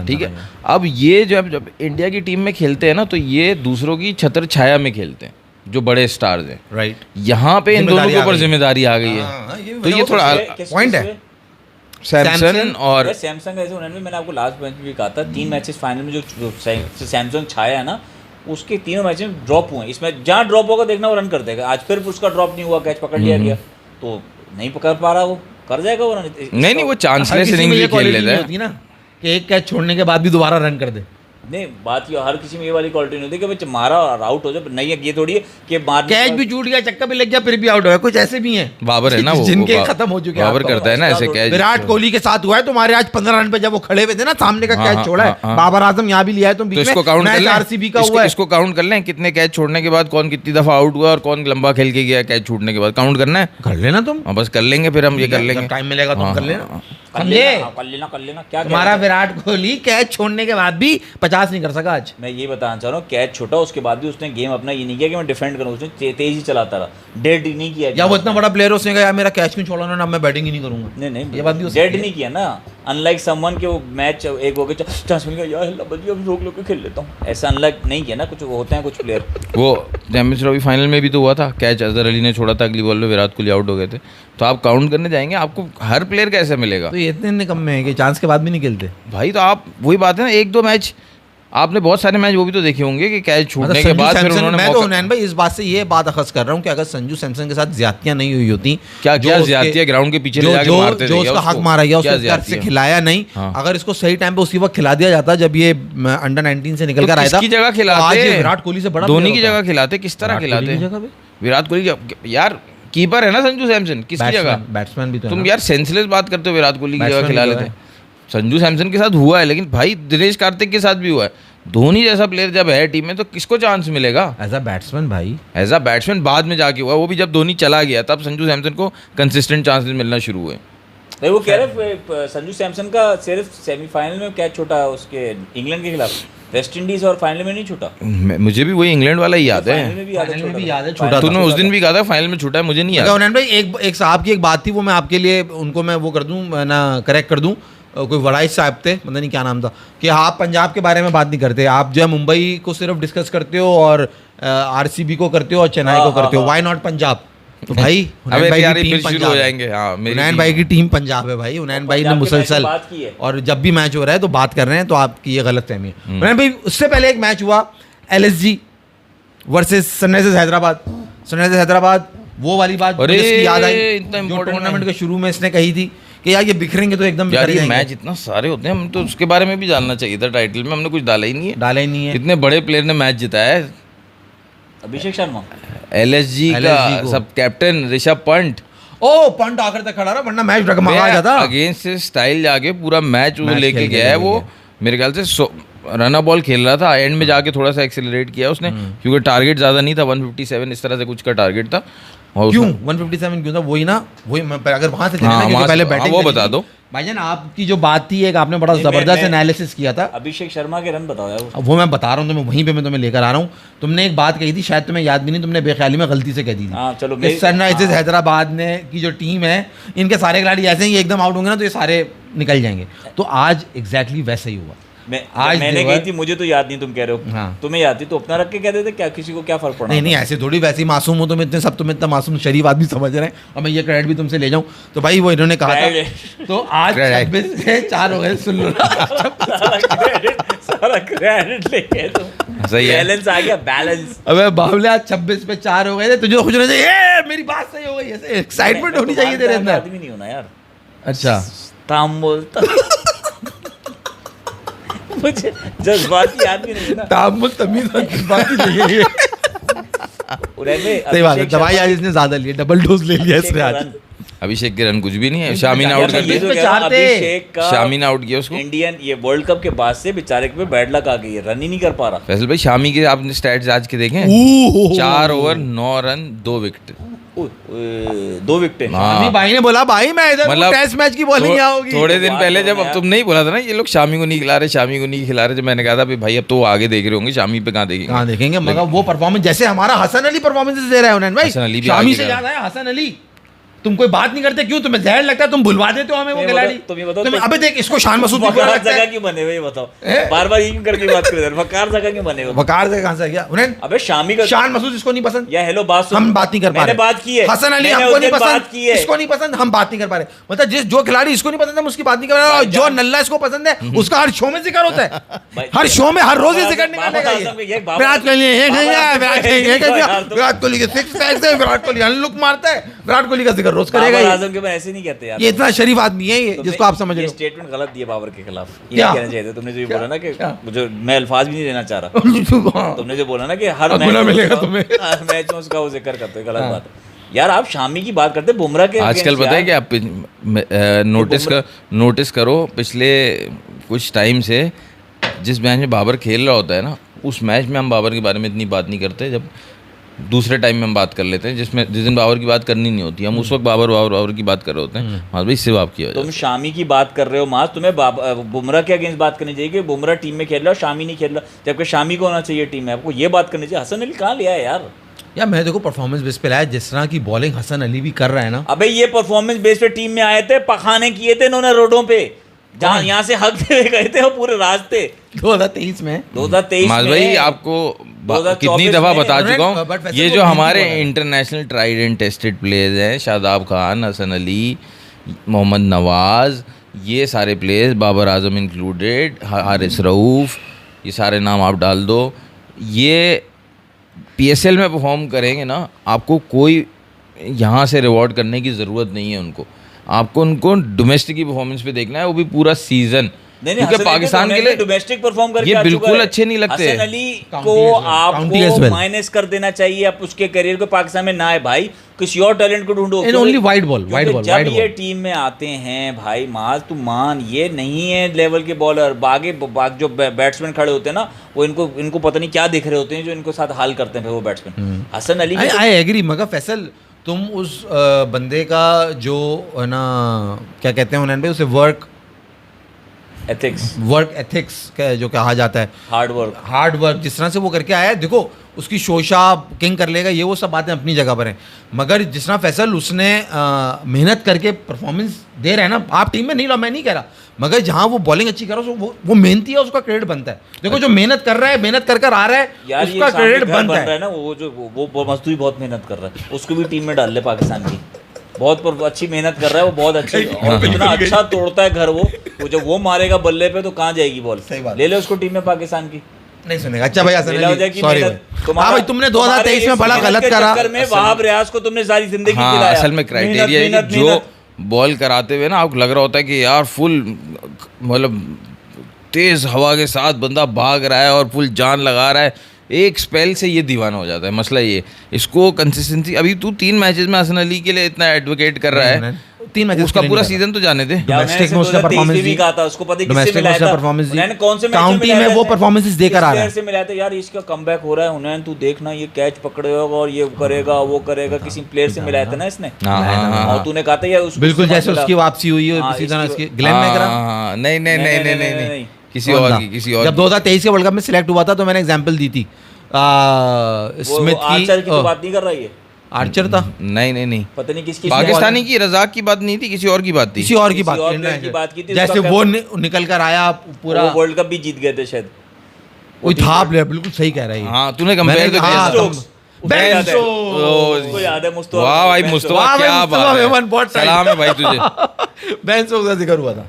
ठीक है। अब ये जब इंडिया की टीम में खेलते हैं ना, तो ये दूसरों की छत्र छाया में खेलते हैं, जो बड़े स्टार्स हैं, राइट। यहाँ पे इन दोनों के ऊपर जिम्मेदारी आ गई है, तो ये थोड़ा पॉइंट है। सैमसन और सैमसंग ऐसे उन्होंने, मैंने आपको लास्ट मैच में भी कहा था, 3 मैचेस फाइनल में जो सैमसंग छाया है ना, उसके 3 मैच में ड्रॉप हुए। इसमें जहाँ ड्रॉप होगा देखना वो रन कर देगा। आज फिर उसका ड्रॉप नहीं हुआ, कैच पकड़ लिया गया, तो नहीं पकड़ पा रहा, वो कर जाएगा वो रन। नहीं, वो चांसलेस इनिंग भी खेल लेता है ना, कि एक कैच छोड़ने के बाद भी दोबारा रन कर दे। नहीं, बात ये हर किसी में ये वाली क्वालिटी नहीं होती कि भाई मारा और आउट हो जाए। नहीं है, ये थोड़ी है कि कैच भी छूट गया, चक्का भी लग गया, फिर भी आउट हो गया। कुछ ऐसे भी हैं, बाबर है ना वो, जिनके खत्म हो चुके हैं। बाबर करता है ना ऐसे कैच। विराट कोहली के साथ हुआ है तुम्हारे आज 15 रन पे, जब वो खड़े हुए थे ना, सामने का कैच छोड़ा है। बाबर आजम यहाँ भी लिया है, तुम बीच में मैच आरसीबी का हुआ है। इसको काउंट कर लें, कितने कैच छोड़ने के बाद कौन कितनी दफा आउट हुआ और कौन लंबा खेल के गया कैच छूटने के बाद, काउंट करना है। कर लेना तुम, बस कर लेंगे, फिर हम ये कर लेंगे, टाइम मिलेगा तुम कर लेना। कर लेना। क्या तुम्हारा विराट कोहली कैच छोड़ने के बाद भी 50 नहीं कर सका आज। मैं ये बताना चाह रहा हूँ, कैच छोटा उसके बाद भी उसने गेम अपना ये नहीं किया कि मैं डिफेंड करूँ, उसने तेज ही चलाता रहा, डेड नहीं किया। या वो इतना बड़ा प्लेयर, उसने कहा यार मेरा कैच क्यों छोड़ा उन्होंने, अब मैं बैटिंग ही नहीं करूंगा। नहीं, ये बात भी डेड नहीं किया ना। अनलाइक समवन के वो मैच एक हो गया, चांस मिल गया, यार बल्कि अब रोक के खेल लेता हूँ, ऐसा अनलाइक नहीं किया ना। कुछ होते हैं कुछ प्लेयर। वो चैंपियंस ट्रॉफी फाइनल में भी तो हुआ था, कैच अजहर अली ने छोड़ा था, अगली बॉल में विराट कोहली आउट हो गए थे। तो आप काउंट करने जाएंगे, आपको हर प्लेयर कैसे मिलेगा? तो ये इतने कम में है कि चांस के बाद भी नहीं खेलते भाई। तो आप वही बात है ना, 1-2 मैच आपने बहुत सारे मैच वो भी तो देखे होंगे कि कैच छूटने के बाद फिर उन्होंने मैं तो हुनैन भाई इस बात से ये बात अखज़ कर रहा हूँ कि अगर संजू सैमसन के साथ ज्यादतियां नहीं हुई होती, क्या ज्यादतियां ग्राउंड के पीछे ले जाके मारते थे, जो उसका हक मारा गया उसको घर से खिलाया नहीं, अगर इसको सही टाइम पे उसी वक्त खिला दिया जाता जब ये अंडर 19 से निकल कर आया था, किसकी जगह खिलाते? विराट कोहली से बड़ा धोनी की जगह खिलाते, किस तरह खिलाते? विराट कोहली यार कीपर है ना संजू सैमसन, किसकी जगह? बैट्समैन भी तो तुम यार सेंसलेस बात करते हो, विराट कोहली की जगह खिला लेते। संजू सैमसन के साथ हुआ है, लेकिन भाई दिनेश कार्तिक के साथ भी हुआ है। धोनी जैसा प्लेयर जब है टीम में तो किसको चांस मिलेगा? एज अ बैट्समैन भाई, एज अ बैट्समैन बाद में जाके हुआ, वो भी जब धोनी चला गया तब संजू सैमसन को कंसिस्टेंट चांसेस मिलना शुरू हुए। नहीं, वो कह रहे संजू सैमसन का सिर्फ सेमीफाइनल में कैच छोटा उसके इंग्लैंड के खिलाफ, वेस्ट इंडीज और फाइनल में नहीं छूटा। मुझे भी वही इंग्लैंड वाला ही याद है, फाइनल में भी याद है छोटा। तूने उस दिन भी कहा था फाइनल में छूटा है, मुझे नहीं याद। उन्होंने भाई एक साहब की एक बात थी, वो मैं आपके लिए उनको मैं वो कर दूं ना, करेक्ट कर दूं। कोई वड़ाइश साहब थे, पता नहीं क्या नाम था, कि आप पंजाब के बारे में बात नहीं करते, आप जो है मुंबई को सिर्फ डिस्कस करते हो और आरसीबी को करते हो और चेन्नई को करते हो, व्हाई नॉट पंजाब? तो भाई हुनैन भाई की टीम पंजाब हो जाएंगे। हुनैन भाई की टीम पंजाब है भाई। हुनैन भाई ने मुसलसल, और जब भी मैच हो रहा है तो बात कर रहे हैं, तो आपकी ये गलत फहमी है। हुनैन भाई, उससे पहले एक मैच हुआ LSG versus Sunrisers Hyderabad. Sunrisers Hyderabad, वो वाली बात याद आई जो टूर्नामेंट के शुरू में इसने कही थी कि यार ये बिखरेंगे तो एकदम यार ये मैच इतना सारे होते हैं, हम तो उसके बारे में भी जानना चाहिए था। टाइटल में हमने कुछ डाला ही नहीं है। इतने बड़े प्लेयर ने मैच जिताया है। अभिषेक शर्मा LSG का सब कैप्टन ऋषभ पंत। पंत आखिर तक खड़ा रहा, वरना मैच डगमगा जाता। अगेंस्ट स्टाइल जाके पूरा मैच वो लेके गया है। वो मेरे ख्याल से रन बॉल खेल रहा था, एंड में जाके थोड़ा सा एक्सेलरेट किया उसने, क्योंकि टारगेट ज़्यादा नहीं था, 157 इस तरह से कुछ का टारगेट था। क्यों 157 क्यों था? वही ना, वही अगर वहां से पहले बैटिंग वो बता दो भाईजान। आपकी जो बात थी, एक आपने बड़ा जबरदस्त एनालिसिस किया था। अभिषेक शर्मा के रन बताओ यार। वो मैं बता रहा हूँ तुम्हें, वहीं पे मैं तुम्हें लेकर आ रहा हूँ। तुमने एक बात कही थी, शायद तुम्हें याद भी नहीं, तुमने बेख्याली में गलती से कह दी थी। चलो, सनराइजर्स हैदराबाद ने की जो टीम है, इनके सारे खिलाड़ी ऐसे ही एकदम आउट होंगे ना तो ये सारे निकल जाएंगे। तो आज एग्जैक्टली वैसा ही हुआ। मैंने कही थी, मुझे तो याद नहीं, तुम कह रहे हो। हाँ। तुम्हें याद थी तो अपना रख के कहते थे, क्या किसी को क्या फर्क पड़ा? नहीं, ऐसे थोड़ी, वैसे ही मासूम हो तुम, इतने सब तुम इतना मासूम शरीफ आदमी समझ रहे हैं, और मैं ये क्रेडिट भी तुमसे ले जाऊं तो भाई वो इन्होंने कहा था। तो आज 26 से 4 हो गए, सुन लो सारा क्रेडिट लेके तुम सही है। बैलेंस आ गया, बैलेंस। अबे बावले आज 26 पे 4 हो गए थे, तुझे खुश होना चाहिए, ए मेरी बात सही हो गई, ऐसे एक्साइटमेंट होनी चाहिए तेरे अंदर। आदमी नहीं होना यार, अच्छा तामुल मुझे जज्बाती आदमी नहीं होना। तामुल तमीज और जज्बाती नहीं है। सही बात है, दवाई आज इसने ज्यादा ली, डबल डोज ले लिया इसने आज। अभिषेक के रन कुछ भी नहीं है, शामी ने आउट कर ये दिया, जो कह रहा हूं, अभिषेक का शामी ने आउट किया उसको। इंडियन ये वर्ल्ड कप के बाद से बेचारे के पे बैड लक आ गई है, रन ही नहीं कर पा रहा। फैसल भाई शामी के आपने स्टैट्स आज के देखे? 4 ओवर 9 रन 2 विकेट। 2 विकेट। अभी भाई ने बोला भाई मैं इधर मतलब टेस्ट मैच की बॉलिंग यहाँ होगी। थोड़े दिन बात पहले करो जब ना अब तुम नहीं बोला था ना ये लोग शामी को नहीं खिला रहे, शामी को नहीं खिला रहे, जब मैंने कहा था भाई अब तो आगे देख रहे होंगे, शामी पे कहाँ देखेंगे? कहाँ देखेंगे, मगर वो परफॉर्मेंस जैसे हमारा हसन अली परफॉर्मेंस दे रहा है उन्हें भाई, हसन अली भी शामी आगे से कर याद आया हसन अली, तुम कोई बात नहीं करते क्यों? तुम्हें जहर लगता है, तुम भुलवा देते हो हमें वो खिलाड़ी। तुम ये बताओ, अबे देख इसको शान मसूद भी बुरा वकार लगता जगह है। क्यों बने हुए, ये बताओ। बार-बार ये क्यों करके बात कर रहे हो? वकार जगह क्यों बने हुए? वकार से कहाँ से गया उन्हें? अबे शामी का शान मसूद इसको नहीं पसंद, या हेलो बात सुन, हम बात नहीं कर पा रहे। मैंने बात की है, हसन अली मैंने हमको उस नहीं दिन बात पसंद, की है। इसको नहीं पसंद, हम बात नहीं कर पा रहे। मतलब जिस जो खिलाड़ी इसको नहीं पसंद हम उसकी बात नहीं कर रहे, और जो नल्ला इसको पसंद है उसका हर शो में जिक्र होता है, हर शो में हर रोज ही जिक्र निकालने का। विराट कोहली विराट कोहली के 6 पैक्स है, विराट कोहली अनलुक मारता है, विराट कोहली का जिक्र रोज करेगा। आजम के बारे ऐसे नहीं कहते यार, ये इतना शरीफ आदमी है ये, जिसको आप समझ रहे हो। स्टेटमेंट गलत दिया बाबर के खिलाफ, ये क्या? कहना चाहिए था तुमने जो ये बोला ना कि क्या? जो मैं अल्फाज भी नहीं लेना चाह रहा, तुमने जो बोला ना कि हर अब गुना मिलेगा मैच तुम्हें। हर मैच में उसका वो जिक्र करते हो, गलत बात है यार। आप शामी की बात करते बुमराह के आजकल against पता है यार। कि आप नोटिस करो पिछले कुछ टाइम से जिस मैच में बाबर खेल रहा होता है ना, उस मैच में हम बाबर के बारे में इतनी बात नहीं करते, जब दूसरे टाइम में हम बात कर लेते हैं जिस दिन बाबर की बात करनी नहीं होती, हम उस वक्त बाबर की बात कर रहे होते हैं। हाँ भाई सिर्फ आपकी वजह तुम शामी की बात कर रहे हो माज, तुम्हें बुमराह के अगेंस्ट बात करनी चाहिए कि बुमराह टीम में खेल रहा है, शामी नहीं खेल रहा, जबकि शामी को होना चाहिए टीम में, आपको ये बात करनी चाहिए। हसन अली कहाँ लिया है यार? यार मैं देखो परफॉर्मेंस बेस पे लाया, जिस तरह की बॉलिंग हसन अली भी कर रहा है ना। अबे ये परफॉर्मेंस बेस पे टीम में आए थे, पखाने किए थे इन्होंने रोडों पे, जहाँ यहाँ से हकते हुए गए थे वो पूरे रास्ते 2023 में 2023 माज में। भाई आपको 2024 कितनी दफ़ा में बता चुका but हूँ, वैसे ये वो जो टीम हमारे की बात है। International tried and tested players हैं, शादाब खान, हसन अली, मोहम्मद नवाज, ये सारे प्लेयर्स, बाबर आजम इंक्लूडेड, हारिस रऊफ, ये सारे नाम आप डाल दो, ये PSL में परफॉर्म करेंगे ना, आपको कोई यहाँ से रिवॉर्ड करने की ज़रूरत नहीं है उनको, आपको उनको डोमेस्टिक की परफॉर्मेंस पे देखना है, वो भी पूरा सीज़न। क्योंकि पाकिस्तान के लिए डोमेस्टिक परफॉर्म करके ये बिल्कुल अच्छे नहीं लगते। हसन अली को County as आपको well. माइनस कर देना चाहिए, आप उसके करियर को पाकिस्तान में ना आए भाई, किसी और टैलेंट को ढूंढो। And only wide ball, wide ball, जब wide ये ball. टीम में आते हैं भाई माज, तुम मान, ये नहीं है लेवल के बॉलर, बागे जो बैट्समैन खड़े होते हैं ना, वो इनको पता नहीं क्या दिख रहे होते हैं जो इनको साथ हाल करते हैं फिर वो batsman. Hasan Ali I agree, मगर फैसल तुम उस बंदे का जो है ना, क्या कहते हैं उन्होंने उसे वर्क एथिक्स जो कहा जाता है, हार्ड वर्क जिस तरह से वो करके आया है, देखो उसकी शोशा किंग कर लेगा, ये वो सब बातें अपनी जगह पर हैं, मगर जिस तरह फैसल उसने मेहनत करके परफॉर्मेंस दे रहा है ना, आप टीम में नहीं लो मैं नहीं कह रहा, मगर जहाँ वो बॉलिंग अच्छी कर रहा है वो मेहनती है, उसका क्रेडिट बनता है। देखो जो मेहनत कर रहा है, मेहनत कर आ रहा है, उसका क्रेडिट बनता है ना। वो मजदूरी बहुत मेहनत कर रहा है, उसको भी टीम में डाल ले पाकिस्तान की, बहुत अच्छी मेहनत कर रहा है वो, बहुत अच्छी, और कितना अच्छा तोड़ता है घर वो जब वो मारेगा बल्ले पे तो कहाँ जाएगी बॉल, ले ले उसको टीम में पाकिस्तान की, नहीं सुनेगा। अच्छा भाई हसन अली सॉरी भाई, हाँ भाई तुमने 2023 में बड़ा गलत करा, वहाब रियाज को तुमने सारी जिंदगी खिलाया। असल में क्राइटेरिया है कि जो बॉल कराते हुए ना आपको लग रहा होता है कि यार फुल मतलब तेज हवा के साथ बंदा भाग रहा है और फुल जान लगा रहा है, एक स्पेल से ये दीवाना हो जाता है। मसला ये, इसको कंसिस्टेंसी, अभी तू 3 मैचेस में हसन अली के लिए इतना एडवोकेट कर रहा है, 3 मैचेस उसका पूरा सीजन तो जाने दे। डोमेस्टिक में उसका परफॉर्मेंस भी कहा था, उसको पता है किससे मिलाया था, उन्होंने कौन से काउंटी में वो परफॉर्मेंसेस देकर आ रहा है, से मिलाया था यार, इसका कमबैक हो रहा है, उन्होंने तू देखना ये कैच पकड़ेगा और ये करेगा वो करेगा, किसी प्लेयर से मिलाया था ना इसने, और तूने कहा था यार उसको बिल्कुल जैसे उसकी वापसी हुई है इसी तरह इसकी ग्लेन मैकग्रा, नहीं किसी और जब 2023 के वर्ल्ड कप में सिलेक्ट हुआ था तो मैंने एग्जांपल दी थी स्मिथ की तो बात नहीं कर रहा है, आर्चर था, नहीं पता नहीं किसकी, पाकिस्तानी की, रज़ाक की बात नहीं थी, किसी और की बात थी, किसी और की बात की थी, जैसे वो निकल कर आया पूरा वर्ल्ड कप भी जीत गए थे शायद, वही था प्लेयर, बिल्कुल सही कह रहा है। हाँ तूने कंपेयर तो किया, वाह भाई मुस्तफा क्या बात है, सलाम है भाई तुझे। बेन स्टोक्स का जिक्र हुआ था,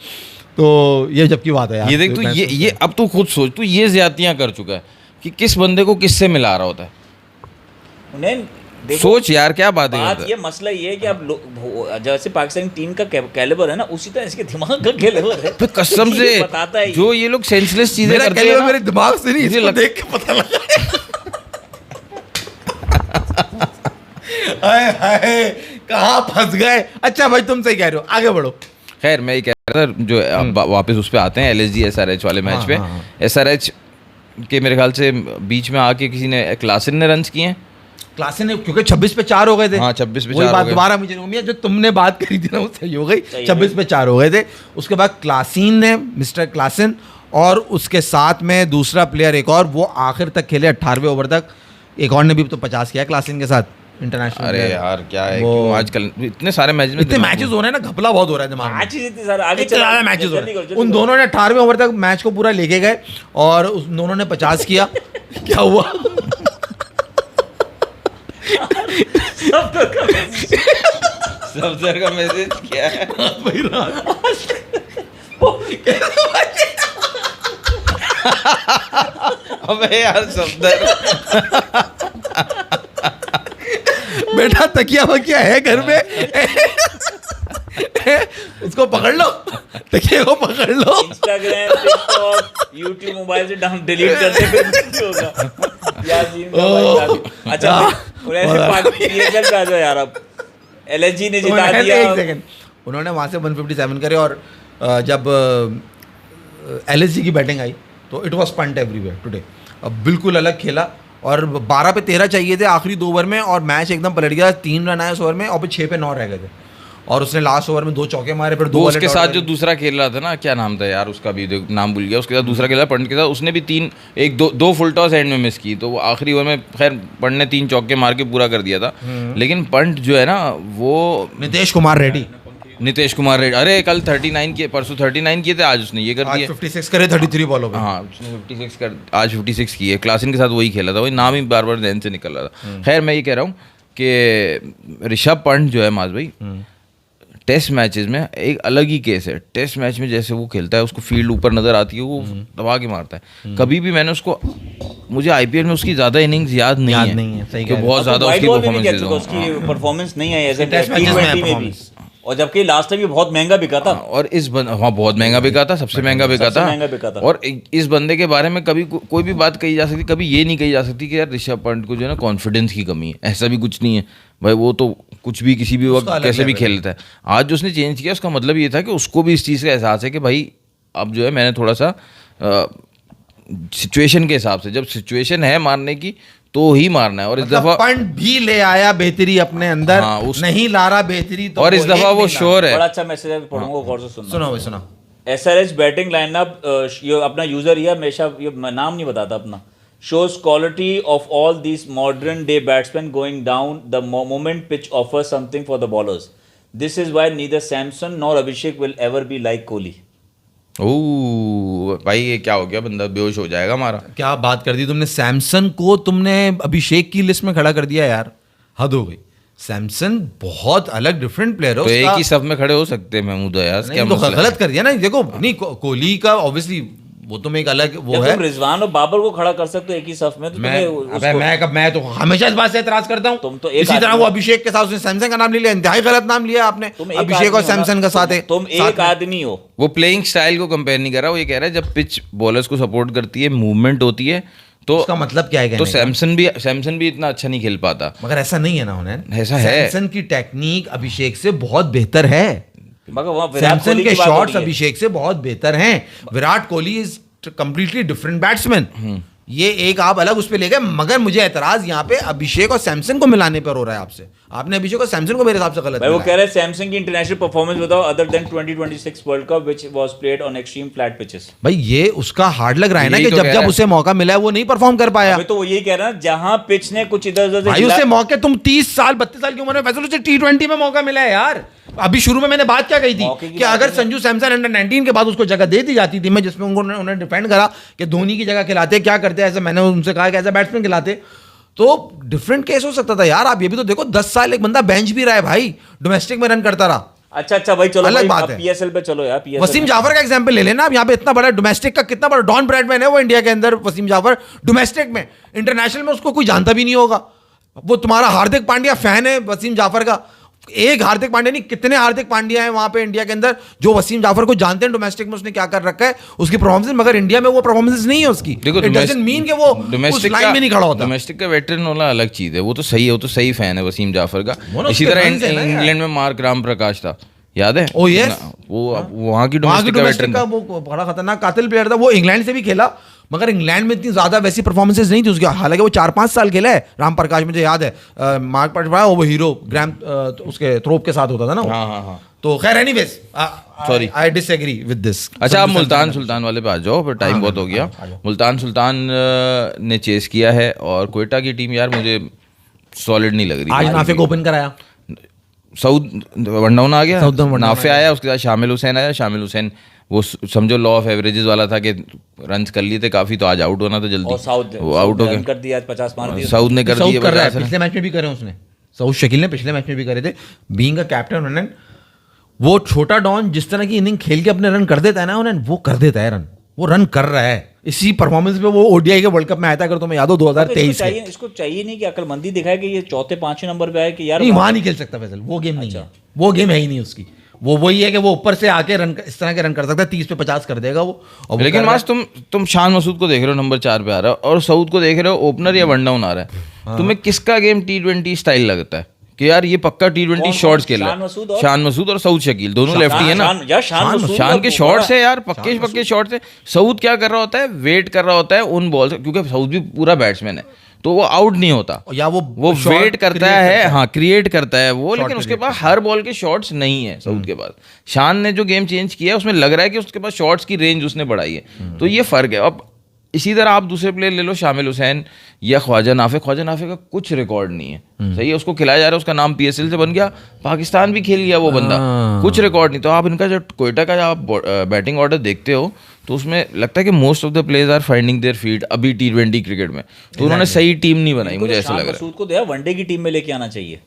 तो ये जब की बात है यार। ये देख तू, ये अब तू खुद सोच, तू ये ज्यादतियां कर चुका है कि किस बंदे को किससे मिला रहा होता है। उन्हें देखो, सोच यार क्या बात है। बात ये मसला ये है कि अब जैसे पाकिस्तानी टीम का कैलिबर है ना, उसी तरह इसके दिमाग का कैलिबर है। तो कसम से ये बताता है जो ये लोग सेंसलेस चीजें मेरा करते हैं कैलिबर ना, मेरे दिमाग से नहीं, इसको लग- देख के पता लगा। हाय हाय कहाँ फंस गए। अच्छा भाई तुम सही कह रहे हो, आगे बढ़ो। खैर मैं ये कह रहा था जो अब वापस उस पे आते हैं LSG SRH वाले मैच पे। SRH के मेरे ख्याल से बीच में आके किसी ने, क्लासन ने रन्स किए हैं। क्लासन ने, क्योंकि 26 पे 4 हो गए थे। हाँ, 26 पे 4 वही हो बात गए। दोबारा मुझे नहीं घूमी है, जो तुमने बात करी थी ना वो सही हो गई। सही 26 पे 4 हो गए थे। उसके बाद क्लासीन ने, मिस्टर क्लासन, और उसके साथ में दूसरा प्लेयर एक और, वो आखिर तक खेले 18वें ओवर तक। एक और ने भी तो 50 किया क्लासीन के साथ इंटरनेशनल। अरे यार क्या है, वो- क्यों आजकल इतने सारे मैच में इतने मैचेस हो रहे हैं ना, घपला बहुत हो रहा है दिमाग में। मैचेस इतने सारे आगे इतने ज़्यादा मैचेस हो रहे हैं। उन दोनों ने 18वें ओवर तक मैच को पूरा लेके गए और उस दोनों ने 50 किया। क्या हुआ? सफदर का मैसेज क्या है? भाई रात अबे यार सफदर, बेटा तकिया वकिया है घर में, उसको पकड़ लो, तकिया को पकड़ लो। इंस्टाग्राम, टिकटॉक, यूट्यूब मोबाइल से डाउन डिलीट करते फिर कुछ होगा। यासीन का भाई यासीन। अच्छा और ऐसे PSL पे आ जाओ यार। अब LSG ने जिता दिया। एक सेकंड, उन्होंने वहाँ से 157 करे और जब LSG की बैटिंग आई तो it was punt everywhere today. अब बिल्कुल अलग खेला और 12 पे 13 चाहिए थे आखिरी 2 ओवर में और मैच एकदम पलट गया। 3 रन आए उस ओवर में और फिर 6 पे 9 रह गए थे और उसने लास्ट ओवर में 2 चौके मारे, फिर 2 वो उसके साथ जो दूसरा खेल रहा था ना, क्या नाम था यार उसका भी, नाम भूल गया। उसके साथ दूसरा खेला पंट के साथ, उसने भी 2 फुल टॉस एंड में मिस की, तो वो आखिरी ओवर में खैर पंट ने 3 चौके मार के पूरा कर दिया था। लेकिन पंट जो है ना वो नीतीश कुमार रेड्डी नीतीश कुमार रेड्डी, अरे कल 39 किए, परसों 39 किए थे, आज उसने ये कर आज दिया। 56 करे 33 बॉलों पे। हाँ उसने 56 कर, आज 56 की है। क्लासन के साथ वही खेला था, वही नाम ही बार बार ध्यान से निकल रहा था। खैर मैं ये कह रहा हूँ कि ऋषभ पंत जो है माज भाई, टेस्ट मैचेस में एक अलग ही केस है। टेस्ट मैच में जैसे वो खेलता है, उसको फील्ड ऊपर नजर आती है, वो दबा के मारता है। कभी भी मैंने उसको, मुझे IPL में उसकी ज्यादा इनिंग्स याद नहीं है सही कि कह रहे हो। बहुत ज्यादा उसकी परफॉर्मेंस नहीं आई ऐसे टेस्ट मैचेस में T20 में भी। और जबकि लास्ट टाइम भी बहुत महंगा बिका था। और हाँ बहुत महंगा बिका था, सबसे महंगा बिका था। और इस बंदे के बारे में कभी कोई भी बात कही जा सकती, कभी ये नहीं कही जा सकती कि यार ऋषभ पंत को जो है ना कॉन्फिडेंस की कमी है। ऐसा भी कुछ नहीं है भाई, वो तो कुछ भी किसी भी वक्त कैसे भी खेल लेता है। आज जो उसने चेंज किया उसका मतलब ये था कि उसको भी इस चीज़ का एहसास है कि भाई अब जो है मैंने थोड़ा सा सिचुएशन के हिसाब से, जब सिचुएशन है मारने की तो ही मारना है। और इस दफा पंट भी ले आया बेहतरी अपने अंदर। हाँ, नहीं ला रहा बेहतरी तो और इस दफा वो श्योर है। बड़ा अच्छा मैसेज है, पढ़ूंगा गौर से सुनना। सुनो भाई सुनो। SRH बैटिंग लाइनअप, ये अपना यूजर ये हमेशा ये नाम नहीं बताता अपना, shows quality of all these modern day batsmen going down the moment pitch offers something for the bowlers. This is why neither Samson nor Abhishek will ever be like Kohli. ओह भाई ये क्या हो गया, बंदा बेहोश हो जाएगा हमारा। क्या बात कर दी तुमने, सैमसन को तुमने अभिषेक की लिस्ट में खड़ा कर दिया यार, हद हो गई। सैमसन बहुत अलग डिफरेंट प्लेयर है तो एक उसका। ही सब में खड़े हो सकते हैं महमूद अयाज, नहीं, क्या तो मसला गलत कर दिया ना। देखो नहीं, कोहली का ऑब्वियसली वो तुम एक अलग वो जब है। तुम रिजवान और बाबर को खड़ा कर सकते हो एक ही सफ में, तो मैं तो हमेशा इस बात से एतराज करता तुम हूँ। तो एक इसी तरह आदमी वो हो। अभिषेक के साथ उसने सैमसन का नाम ले लिया, इंतहाई गलत नाम लिया आपने। तुम एक अभिषेक और आदमी हो ना, सैमसन का साथ है। तुम एक आदमी हो। वो प्लेइंग स्टाइल को कंपेयर नहीं कर रहा, वो ये कह रहा है जब पिच बॉलर्स को सपोर्ट करती है, मूवमेंट होती है, तो उसका मतलब क्या है तो कहने का? सैमसन भी इतना अच्छा नहीं खेल पाता। मगर ऐसा नहीं है ना उन्हें, ऐसा है। सैमसन की टेक्निक अभिषेक से बहुत बेहतर है। मगर वहाँ विराट सैमसन कोहली के की बात हो शॉट्स रही है। अभिषेक से बहुत बेहतर हैं। Virat Kohli is completely different batsman. ये एक आप अलग उस पे ले गए। मगर मुझे एतराज यहाँ पे अभिषेक और सैमसन को मिलाने पर हो रहा है आपसे। आपने अभिषेक और सैमसन को मेरे हिसाब से गलत भाई वो मिलाया। कह रहे हैं सैमसंग की इंटरनेशनल परफॉर्मेंस बताओ other than 2026 world cup which was played on extreme flat pitches. भाई ये उसका हार्ड लग रहा है ना यही कि तो जब कह जब रहा है। उसे मौका मिला है वो नहीं परफॉर्म कर पाया। अभी तो वो यही कह रहा है ना, जहां पिच ने कुछ इधर उधर से भाई हिला- उसे मौके, तुम 30 साल 32 साल की उम्र में फैसल उसे T20 में मौका मिला है यार। अभी शुरू में मैंने बात क्या कही मौके थी की कि बात अगर नहीं है। संजू सैमसन अंडर 19 के बाद उसको जगह दे दी जाती थी, मैं जिसमें उन्होंने डिफेंड करा कि धोनी की जगह खिलाते क्या करते ऐसे, मैंने उनसे कहा कि ऐसा बैट्समैन खिलाते तो डिफरेंट केस हो सकता था यार। आप ये भी तो देखो 10 साल एक बंदा बेंच भी रहा है भाई, डोमेस्टिक में रन करता रहा, अच्छा भाई चलो अलग भाई, बात अब है। पीएसएल पे चलो यार। पीएसएल वसीम जाफर का एग्जांपल ले लेना। अब यहाँ पे इतना बड़ा डोमेस्टिक का कितना बड़ा डॉन ब्रैडमैन है वो इंडिया के अंदर, वसीम जाफर डोमेस्टिक में, इंटरनेशनल में उसको कोई जानता भी नहीं होगा। वो तुम्हारा हार्दिक पांड्या फैन है वसीम जाफर का, एक हार्दिक पांड्या नहीं कितने हार्दिक पांड्या हैं वहां पे इंडिया के अंदर जो वसीम जाफर को जानते हैं डोमेस्टिक में उसने क्या कर रखा है, उसकी परफॉर्मेंस, मगर इंडिया में वो परफॉर्मेंस नहीं है उसकी। देखो इट डजंट मीन कि वो उस लाइन में नहीं खड़ा होता। डोमेस्टिक का वेटरन होना अलग चीज है, वो तो सही है, वो तो सही फैन है वसीम जाफर का। वो ना इसी उसके तरह runs है ना यार। इंग्लैंड में मार्क राम प्रकाश था, याद है? Oh, yes. वो वहाँ की वहाँ की डोमेस्टिक का डोमेस्टिक वेटरन का वो बड़ा खतरनाक कातिल प्लेयर था। वो इंग्लैंड से भी खेला मगर इंग्लैंड में इतनी ज्यादा वैसी परफॉर्मेंसेस नहीं थी उसकी, हालांकि वो 4-5 साल खेला है। राम प्रकाश मुझे याद है, मार्क प्रकाश वो हीरो ग्रैम उसके थ्रोप के साथ होता था ना वो। हाँ। तो खैर anyways, Sorry. I disagree with this. अच्छा, आप मुल्तान सुल्तान वाले पे आ जाओ, फिर टाइम बहुत हो गया। मुल्तान सुल्तान ने चेस किया है और कोयटा की टीम यार मुझे सॉलिड नहीं लग रही। आज नाफे को ओपन कराया, साउथ वन डाउन आ गया, साउथ वन डाउन नाफे आया, उसके साथ शामिल हुसैन आया। शामिल हुसैन वो समझो लॉ ऑफ एवरेजेस वाला था कि रन्स कर लिए थे काफी, तो आज आउट होना था जल्दी, और साउथ वो आउट हो रन गया। कर दिया, 50 मार दिया। साउथ ने कर साउथ दिए कर रहा है, 50 पिछले मैच में भी करे उसने, साउथ शकील ने पिछले मैच में भी करे थे। बीइंग अ कैप्टन उन्होंने, वो छोटा डॉन जिस तरह की इनिंग खेल के अपने रन कर देता है ना उन्हें, वो कर देता है रन, वो रन कर रहा है। इसी परफॉर्मेंस पे वो ओडीआई के वर्ल्ड कप में आया था, अगर तुम्हें याद हो 2023 में। इसको चाहिए नहीं कि अक्लमंदी दिखाए कि ये चौथे 5वें नंबर पे आए कि यार नहीं, वहां नहीं खेल सकता फैसल, वो गेम नहीं है, वो गेम है ही नहीं उसकी। वो वही है कि वो ऊपर से आके रन इस तरह के रन कर सकता है, 30 पे 50 कर देगा वो। और वो लेकिन कर रहा मास तुम शान मसूद को देख रहे हो नंबर 4 पे आ रहा है, और साउथ को देख रहे हो ओपनर या वन डाउन आ रहा है। तुम्हें किसका गेम T20 स्टाइल लगता है कि यार ये पक्का T20 कौन? शॉट्स खेल रहा शान है? मसूद और? शान मसूद और सऊद शकील दोनों लेफ्टी है ना। यार शान मसूद शान का के शॉट्स है यार, पक्के शॉट्स है। सऊद क्या कर रहा होता है, वेट कर रहा होता है उन बॉल से, क्योंकि सऊद भी पूरा बैट्समैन है तो वो आउट नहीं होता, है। या वो shot वेट करता create है, हाँ क्रिएट करता है वो, लेकिन उसके create पास हर बॉल के शॉट्स नहीं है सऊद के पास। शान ने जो गेम चेंज किया उसमें लग रहा है कि उसके पास शॉट्स की रेंज उसने बढ़ाई है, तो ये फर्क है। अब इसी तरह आप दूसरे प्लेयर ले लो, शामिल हुसैन या ख्वाजा नाफे का कुछ रिकॉर्ड नहीं है, सही है, उसको खिलाया जा रहा है, उसका नाम PSL से बन गया, पाकिस्तान भी खेल गया वो बंदा, कुछ रिकॉर्ड नहीं। तो आप इनका जो कोयटा का आप बैटिंग ऑर्डर देखते हो तो उसमें लगता है कि most of the players are finding their field अभी T20 क्रिकेट में, तो उन्होंने सही टीम नहीं बनाई, मुझे ऐसा लग रहा है। मसूद को दिया वनडे की टीम में लेके आना चाहिए,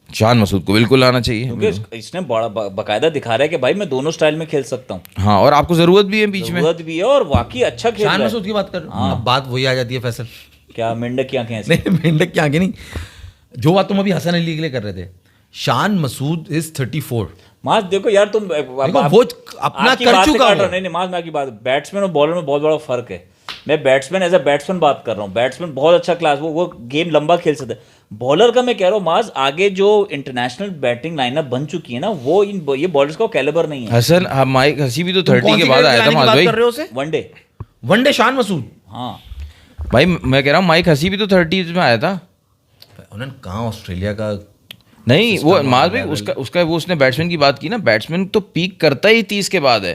शान मसूद को बिल्कुल आना चाहिए, क्योंकि इसने बड़ा बाकायदा दिखा रहा है कि भाई मैं दोनों स्टाइल में खेल सकता हूँ, हाँ, और आपको जरूरत भी है बीच में। जरूरत भी है और वाकई अच्छा खेल शान रहा है। मसूद की बात कर, अब बात वही आ जाती है फैसल। क्या मेंढक की आंखें ऐसी? नहीं, मेंढक की आंखें नहीं, जो बात तुम अभी हसन अली के लिए कर रहे थे, शान मसूद इज 34। माज देखो यार तुम देखो वो अपना आपकी कर बात से चुका काट रहा वो। हूं। नहीं माज, मैं आपकी बात, बैट्समैन और बॉलर में बहुत बड़ा फर्क है। मैं बैट्समैन एज अ बैट्समैन बात कर रहा हूँ, बैट्समैन बहुत अच्छा क्लास, वो गेम लंबा खेल सकता है। बॉलर का मैं कह रहा हूँ माज, आगे जो इंटरनेशनल बैटिंग लाइनअप बन चुकी है ना, वो ये बॉलर्स का कैलिबर नहीं है। हसन माइक हसी भी तो तुम 30 कौन के सी बाद क्रिकेट आया था खिलाने की माज बात भाई। कर रहे हो उसे? वनडे वनडे शान मसूद, हाँ भाई मैं कह रहा हूँ माइक हसी भी तो 30 में आया था। उन्होंने कहा ऑस्ट्रेलिया का नहीं वो माज भाई उसका वो उसने बैट्समैन की बात की ना, बैट्समैन तो पीक करता ही 30 के बाद है,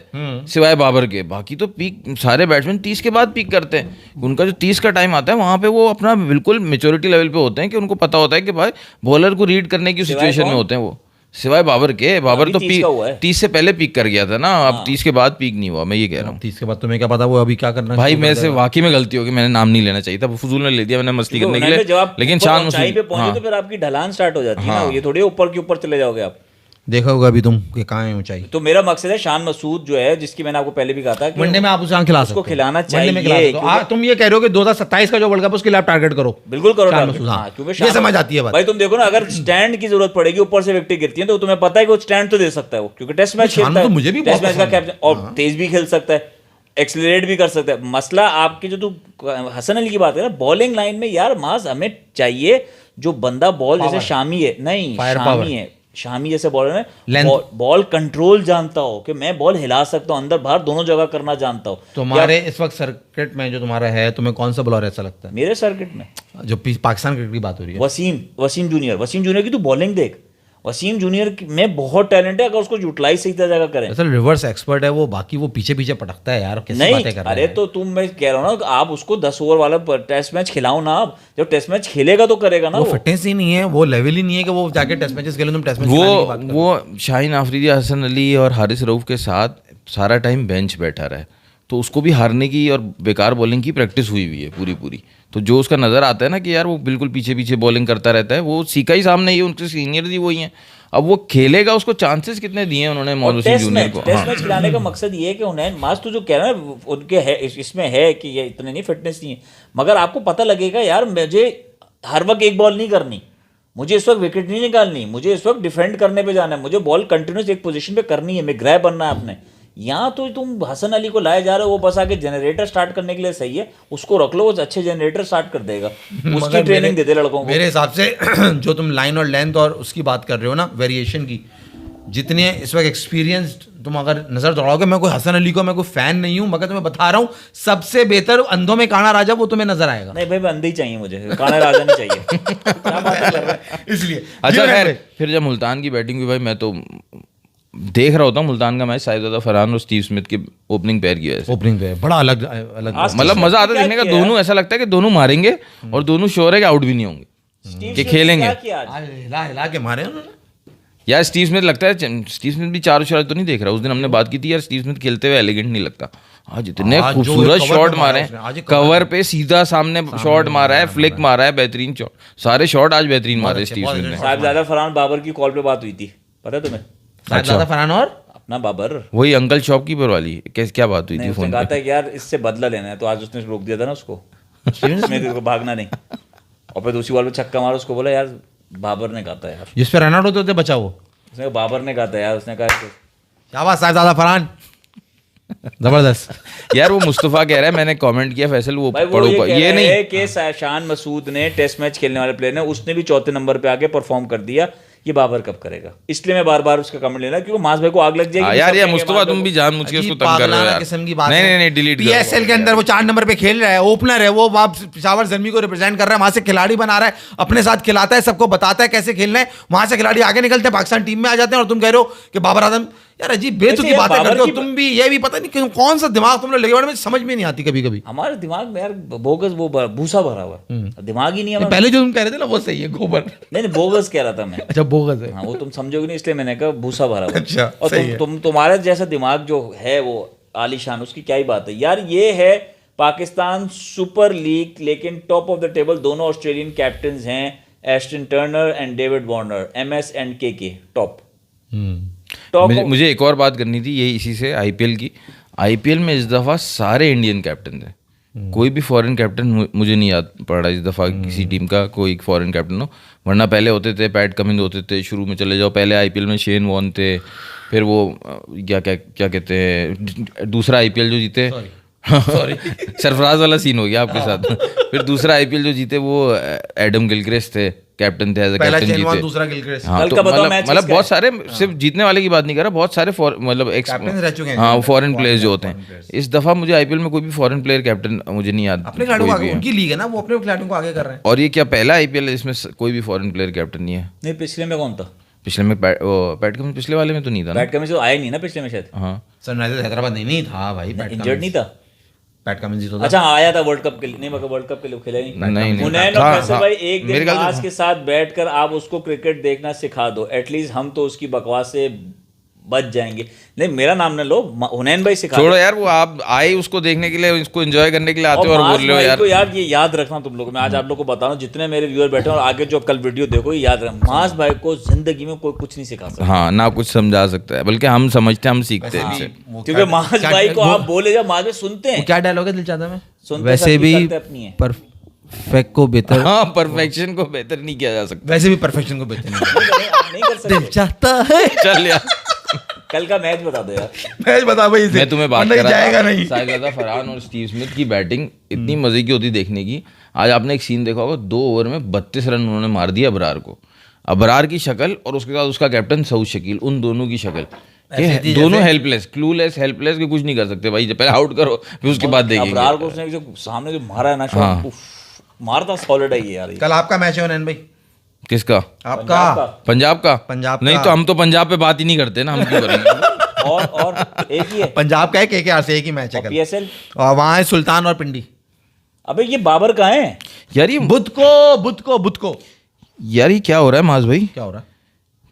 सिवाय बाबर के, बाकी तो पीक सारे बैट्समैन 30 के बाद पीक करते हैं। उनका जो 30 का टाइम आता है वहां पे वो अपना बिल्कुल मेच्योरिटी लेवल पे होते हैं कि उनको पता होता है कि भाई बॉलर को रीड करने की सिचुएशन में होते हैं वो, सिवाय बाबर के। बाबर तो 30 का हुआ है। 30 से पहले पीक कर गया था ना, अब 30 के बाद पीक नहीं हुआ, मैं ये कह रहा हूँ। 30 के बाद तुम्हें क्या पता वो अभी क्या करना है। भाई मेरे से वाकई में गलती होगी, मैंने नाम नहीं लेना चाहिए था, फजूल ने ले दिया मैंने मस्ती करने के लिए, लेकिन शान ऊंचाई पे पहुंचे मसूद, तो फिर आपकी ढलान स्टार्ट हो जाती है ना, ये थोड़ी ऊपर के ऊपर चले जाओगे आप। देखा होगा अभी तुम कि कहाँ है ऊंचाई। तो मेरा मकसद है शान मसूद जो है, जिसकी मैंने आपको पहले भी कहा था कि वनडे में आप उसे खिला सकते उसको हो। खिलाना वनडे में चाहिए, खिला सकते हो। तुम ये कह रहे हो कि 2027 का जो वर्ल्ड कप है उसके लिए आप टारगेट करो। बिल्कुल करो शान टारगेट। मसूद, हाँ, हाँ, क्योंकि ये शान समझ आती है बात। भाई तुम देखो ना, अगर स्टैंड की जरूरत पड़ेगी, ऊपर से विकेट गिरती है, तो तुम्हें पता है कि वो स्टैंड तो दे सकता है वो, क्योंकि टेस्ट मैच शान खेलता तो है, मुझे भी टेस्ट बहुत मैच का पसंद है। कैप्टन, और तेज भी खेल सकता है, एक्सीलरेट भी कर सकता है। मसला आपकी जो तू हसन अली की बात है ना, बॉलिंग लाइन में यार माज हमें चाहिए जो बंदा बॉल जैसे शामी है, नहीं शामी है, शामी जैसे बॉलर है, बॉल कंट्रोल जानता हो कि मैं बॉल हिला सकता हूँ, अंदर बाहर दोनों जगह करना जानता हूँ। तुम्हारे इस वक्त सर्किट में जो तुम्हारा है, तुम्हें कौन सा बॉलर ऐसा लगता है? मेरे सर्किट में जो पाकिस्तान क्रिकेट की बात हो रही है, वसीम जूनियर की तू बॉलिंग देख, वसीम जूनियर में बहुत टैलेंट है, अगर उसको यूटिलाइज सही जगह करें। असल रिवर्स एक्सपर्ट है वो, बाकी वो पीछे पीछे पटकता है यार, कैसी नहीं बातें कर रहे अरे हैं। तो तुम, मैं कह रहा हूँ ना, आप उसको 10 ओवर वाला टेस्ट मैच खिलाओ ना, आप जब टेस्ट मैच खेलेगा तो करेगा ना। वो फिटनेस ही नहीं है, वो लेवल ही नहीं है कि वो जाके टेस्ट मैचेस खेले। तुम टेस्ट मैच खिलाने की बात कर रहे हो। वो शाहीन आफरीदी, हसन अली और हारिस रऊफ के साथ सारा टाइम बेंच बैठा रहा है, तो उसको भी हारने की और बेकार बॉलिंग की प्रैक्टिस हुई हुई है पूरी। तो जो उसका नज़र आता है ना कि यार वो बिल्कुल पीछे पीछे बॉलिंग करता रहता है, वो सीखा ही सामने ही, उनके सीनियर ही वही हैं। अब वो खेलेगा, उसको चांसेस कितने दिए उन्होंने मौलवी सिंह जूनियर को? टेस्ट मैच खिलाने का मकसद ये है कि उन्हें मास तो जो कह रहा है उनके है इसमें है कि ये इतने नहीं फिटनेस नहीं है, मगर आपको पता लगेगा यार मुझे हर वक्त एक बॉल नहीं करनी, मुझे इस वक्त विकेट नहीं निकालनी, मुझे इस वक्त डिफेंड करने पे जाना है, मुझे बॉल कंटिन्यूस एक पोजीशन पे करनी है, मैं ग्रैब बनना है आपने। यहाँ तो तुम हसन अली को लाए जा रहे हो, वो बस आके जनरेटर स्टार्ट करने के लिए सही है, उसको रख लो, वो अच्छे जनरेटर स्टार्ट कर देगा, उसकी ट्रेनिंग दे दे लड़कों को। मेरे हिसाब से जो तुम लाइन और लेंथ और उसकी बात कर रहे हो ना, वेरिएशन की, जितने इस वक्त एक्सपीरियंस्ड तुम अगर नजर दौड़ाओगे, मैं कोई हसन अली को मैं कोई फैन नहीं हूं, मगर तुम्हें बता रहा हूं सबसे बेहतर अंधों में काना राजा वो तुम्हें नजर आएगा। नहीं भाई, मैं अंधे ही चाहिए, मुझे काना राजा नहीं चाहिए। क्या बात कर रहा है? इसलिए अच्छा खैर, फिर जब मुल्तान की बैटिंग हुई भाई, मैं तो देख रहा होता हूँ मुल्तान का मैच साहिबजादा फरहान और स्टीव स्मिथ की ओपनिंग पेयर की वजह से। ओपनिंग पे बड़ा अलग मतलब मजा आता है देखने का, दोनों ऐसा लगता है कि दोनों मारेंगे और दोनों श्योर है कि आउट भी नहीं होंगे, स्टीव कि स्मिथ खेलेंगे। क्या किया आज? हिला के मारे उन्होंने। यार स्टीव स्मिथ लगता है, स्टीव स्मिथ भी चारों शॉट तो नहीं देख रहा, उस दिन हमने बात की थी यार, स्टीव स्मिथ खेलते हुए एलिगेंट नहीं लगता। आज इतने आज जो खूबसूरत कवर शॉट पे मारे मारा उसने, आज एक कवर पे सीधा सामने शॉट मारा है, फ्लिक मारा है, बेहतरीन शॉट, सारे शॉट आज बेहतरीन मारे स्टीव स्मिथ ने। साहिबजादा फरहान बाबर की कॉल पे बात हुई थी, पता है तुम्हें? साहिबजादा फरहान और अपना बाबर, वही अंकल शॉपकीपर वाली, क्या बात हुई थी उसने फोन कहा पे? था कि यार इससे बदला लेना है, तो आज उसने रोक दिया था ना उसको, स्मिथ को भागना नहीं, और फिर दूसरी बॉल पे छक्का मारा, उसको बोला यार बाबर ने कहा था यार, जिस पे रन आउट होते थे बचा वो, उसने कहा बाबर ने कहा था यार, उसने कहा कि शाबाश साहिबजादा फरहान, जबरदस्त। यार वो मुस्तफ़ा कह रहा है, मैंने कमेंट किया फैसल, वो भाई वो पढ़ो ये ये नहीं है कि शान मसूद ने टेस्ट मैच खेलने वाले प्लेयर ने, उसने भी चौथे नंबर पे आके परफॉर्म कर दिया, ये बाबर कब करेगा? इसलिए मैं बार बार उसका कमेंट लेना, क्योंकि मास भाई को आग लग जाएगी। यार ये मुस्तफ़ा तुम भी जानबूझ के उसको तंग कर रहे हो यार। किस्म की बात नहीं है। नहीं नहीं, डिलीट करो। पीएसएल के अंदर वो 4 नंबर पे खेल रहा है, ओपनर है वो, वहाँ पेशावर जर्मी को रिप्रेजेंट कर रहा है, वहां से खिलाड़ी बना रहा है, अपने साथ खिलाता है, सबको बताता है कैसे खेलना है, वहां से खिलाड़ी आगे निकलते हैं, पाकिस्तान टीम में आ जाते हैं, और तुम कह रहे हो कि बाबर आजम, यार अजीब बेतुकी यार बातें बाबर करते हो की तुम भी, ये भी पता नहीं क्यों कौन सा दिमाग तुम लोग लगे हुए, मुझे समझ में नहीं आती कभी कभी। हमारे दिमाग में यार बोगस वो भूसा भरा हुआ है, दिमाग ही नहीं है हमारा। पहले जो तुम कह रहे थे ना वो सही है, गोबर। नहीं बोगस कह रहा था मैं। अच्छा बोगस है। हाँ वो तुम समझोगे नहीं, इसलिए मैंने कहा भूसा भरा हुआ। अच्छा, और सही है। तुम्हारे जैसा दिमाग जो है वो आलीशान, उसकी क्या ही बात है यार। ये है पाकिस्तान सुपर लीग, लेकिन टॉप ऑफ द टेबल दोनों ऑस्ट्रेलियन कैप्टन हैं, Ashton Turner and David Warner, MS and KK top. मुझे एक और बात करनी थी, ये इसी से आईपीएल की। आईपीएल में इस दफ़ा सारे इंडियन कैप्टन थे, कोई भी फॉरेन कैप्टन मुझे नहीं याद पड़ रहा इस दफ़ा किसी टीम का कोई फॉरेन कैप्टन हो, वरना पहले होते थे, पैट कमिंस होते थे, शुरू में चले जाओ पहले आईपीएल में शेन वॉर्न थे, फिर वो क्या कहते हैं दूसरा आईपीएल जो जीते, सरफराज वाला सीन हो गया आपके साथ। फिर दूसरा आईपीएल जो जीते वो एडम गिलक्रिस्ट थे, कैप्टन थे, एज अ कैप्टन जीते। दूसरा गिलक्रिस्ट। हाँ, कल तो का बताओ मैच मतलब किसका बहुत सारे, सिर्फ जीतने वाले की बात नहीं कर रहा, बहुत सारे मतलब कैप्टन रह चुके हैं। हाँ फॉरेन प्लेयर्स जो होते हैं। इस दफा मुझे आईपीएल में कोई भी फॉरेन प्लेयर कैप्टन मुझे नहीं याद, अपने खिलाड़ियों को कोई आगे, भी है। उनकी लीग है ना, वो अपने खिलाड़ियों को आगे कर रहे हैं। और ये क्या पहला आईपीएल है इसमें कोई भी फॉरेन प्लेयर कैप्टन नहीं है? नहीं पिछले में कौन था? पिछले में पैट कमिंस, पिछले वाले में तो नहीं था ना? पैट कमिंस तो आया नहीं ना पिछले में शायद, हाँ सनराइजर्स हैदराबाद नहीं था भाई, इंजर्ड नहीं था। पैट कमिंस ही तो था। अच्छा आया था वर्ल्ड कप के लिए, नहीं मगर वर्ल्ड कप के लिए खेला ही नहीं हुनैन था, और फैसल था। भाई एक मेरे दिन ख्याल से मास था। के साथ बैठकर आप उसको क्रिकेट देखना सिखा दो, एटलीस्ट हम तो उसकी बकवास से बच जाएंगे। नहीं मेरा नाम ना लो, हुनैन भाई सिखा छोड़ो दो। यार, वो आप आए उसको देखने के लिए, उसको एंजॉय करने के लिए आते और हो और मास बोल रहे हो भाई यार। को यार ये याद रखना तुम लोग, मैं आज आप लोग को बता रहा हूँ, जितने मेरे व्यूअर बैठे हैं और आगे जो कल वीडियो देखो, ये याद रखना, मास भाई को जिंदगी में कोई कुछ नहीं सिखा सकता। हाँ ना कुछ समझा सकता है, बल्कि हम समझते हैं, हम सीखते हैं इनसे। क्योंकि मास भाई को आप बोले जब मास भाई सुनते हैं, क्या डायलॉग है दिलचादा में? सुनते वैसे सबकी भी करते अपनी है। परफेक्ट को बेहतर, हाँ परफेक्शन को बेहतर नहीं किया जा सकता। वैसे भी परफेक्शन को बेहतर नहीं आप नहीं कर सकते। दिल चाहता है। चल यार, कल का मैच बता दो यार। मैच बता भाई इसे, मैं तुम्हें बात वरना कर रहा जाएगा था नहीं। साहिबजादा फरहान और स्टीव स्मिथ की बैटिंग इतनी मजे की होती देखने की। आज आपने एक सीन देखा होगा, 2 ओवर में 32 रन उन्होंने मार दिया अबरार को। अबरार की शक्ल और उसके साथ उसका कैप्टन सऊद शकील, उन दोनों की शक्ल दोनों हेल्पलेस, क्लूलेस, हेल्पलेस के कुछ नहीं कर सकते भाई। पहले आउट करो फिर उसके बाद देखेंगे। अबरार को उसने जो सामने जो मारा है ना शॉट, मारता सॉलिड है ये यार। कल आपका मैच है हुनैन भाई, किसका? आपका पंजाब का? पंजाब नहीं का। तो हम तो पंजाब पे बात ही नहीं करते ना, हम क्यों करेंगे? और एक ही है पंजाब का है, KKR से एक ही मैच है कल, PSL। और वहाँ है सुल्तान और पिंडी। अबे ये बाबर कहाँ है? यार ये बुध को यार ये क्या हो रहा है मास भाई? क्या हो रहा है?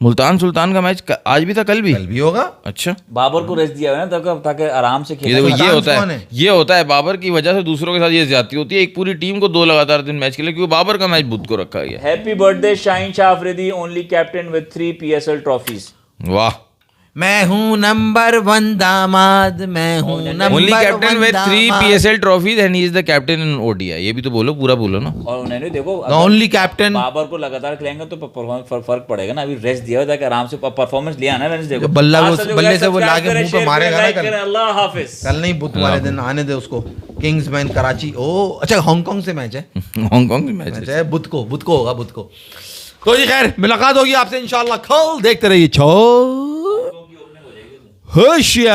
मुल्तान सुल्तान का मैच आज भी था, कल भी? कल भी होगा। अच्छा, बाबर को रेस्ट दिया हुआ है ना ताकि आराम से ये खेले। देखो, ये मुल्तान होता कौन है, है? ये होता है बाबर की वजह से दूसरों के साथ ये ज्यादती होती है। एक पूरी टीम को 2 लगातार दिन मैच खेले क्योंकि बाबर का मैच बुध को रखा गया। Happy birthday Shaheen Shah Afridi, only captain with 3 PSL trophies. वाह। मैं हूँ नंबर 1 दामाद, मैं हूँ number only 1 captain with 3 PSL trophies and he is the captain in ODI। ये भी तो बोलो, पूरा बोलो ना। और उन्होंने देखो ओनली कैप्टन। बाबर को लगातार खिलाएंगे तो फर्क पड़ेगा ना। अभी रेस्ट दिया हुआ था कि आराम से परफॉर्मेंस लिया ना वेडनेसडे को। बल्ला आज वो सब जो बल्ले guys से वो subscribe लाके करें, मुंह पे share मारेगा करें, ना like कल। करें। अल्लाह हाफिज। कल नहीं, बुध वाले दिन आने दे उसको। किंग्समैन कराची। ओ अच्छा, हांगकांग से मैच है। हांगकांग से मैच मैच है। है बुध को होगा, बुध को। तो जी खैर, मुलाकात होगी आपसे इंशाल्लाह कल। देखते रहिए होशियार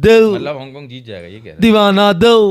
दिल मतलब हांगकांग जीत जाएगा, ये कह रहे हैं। दीवाना दिल।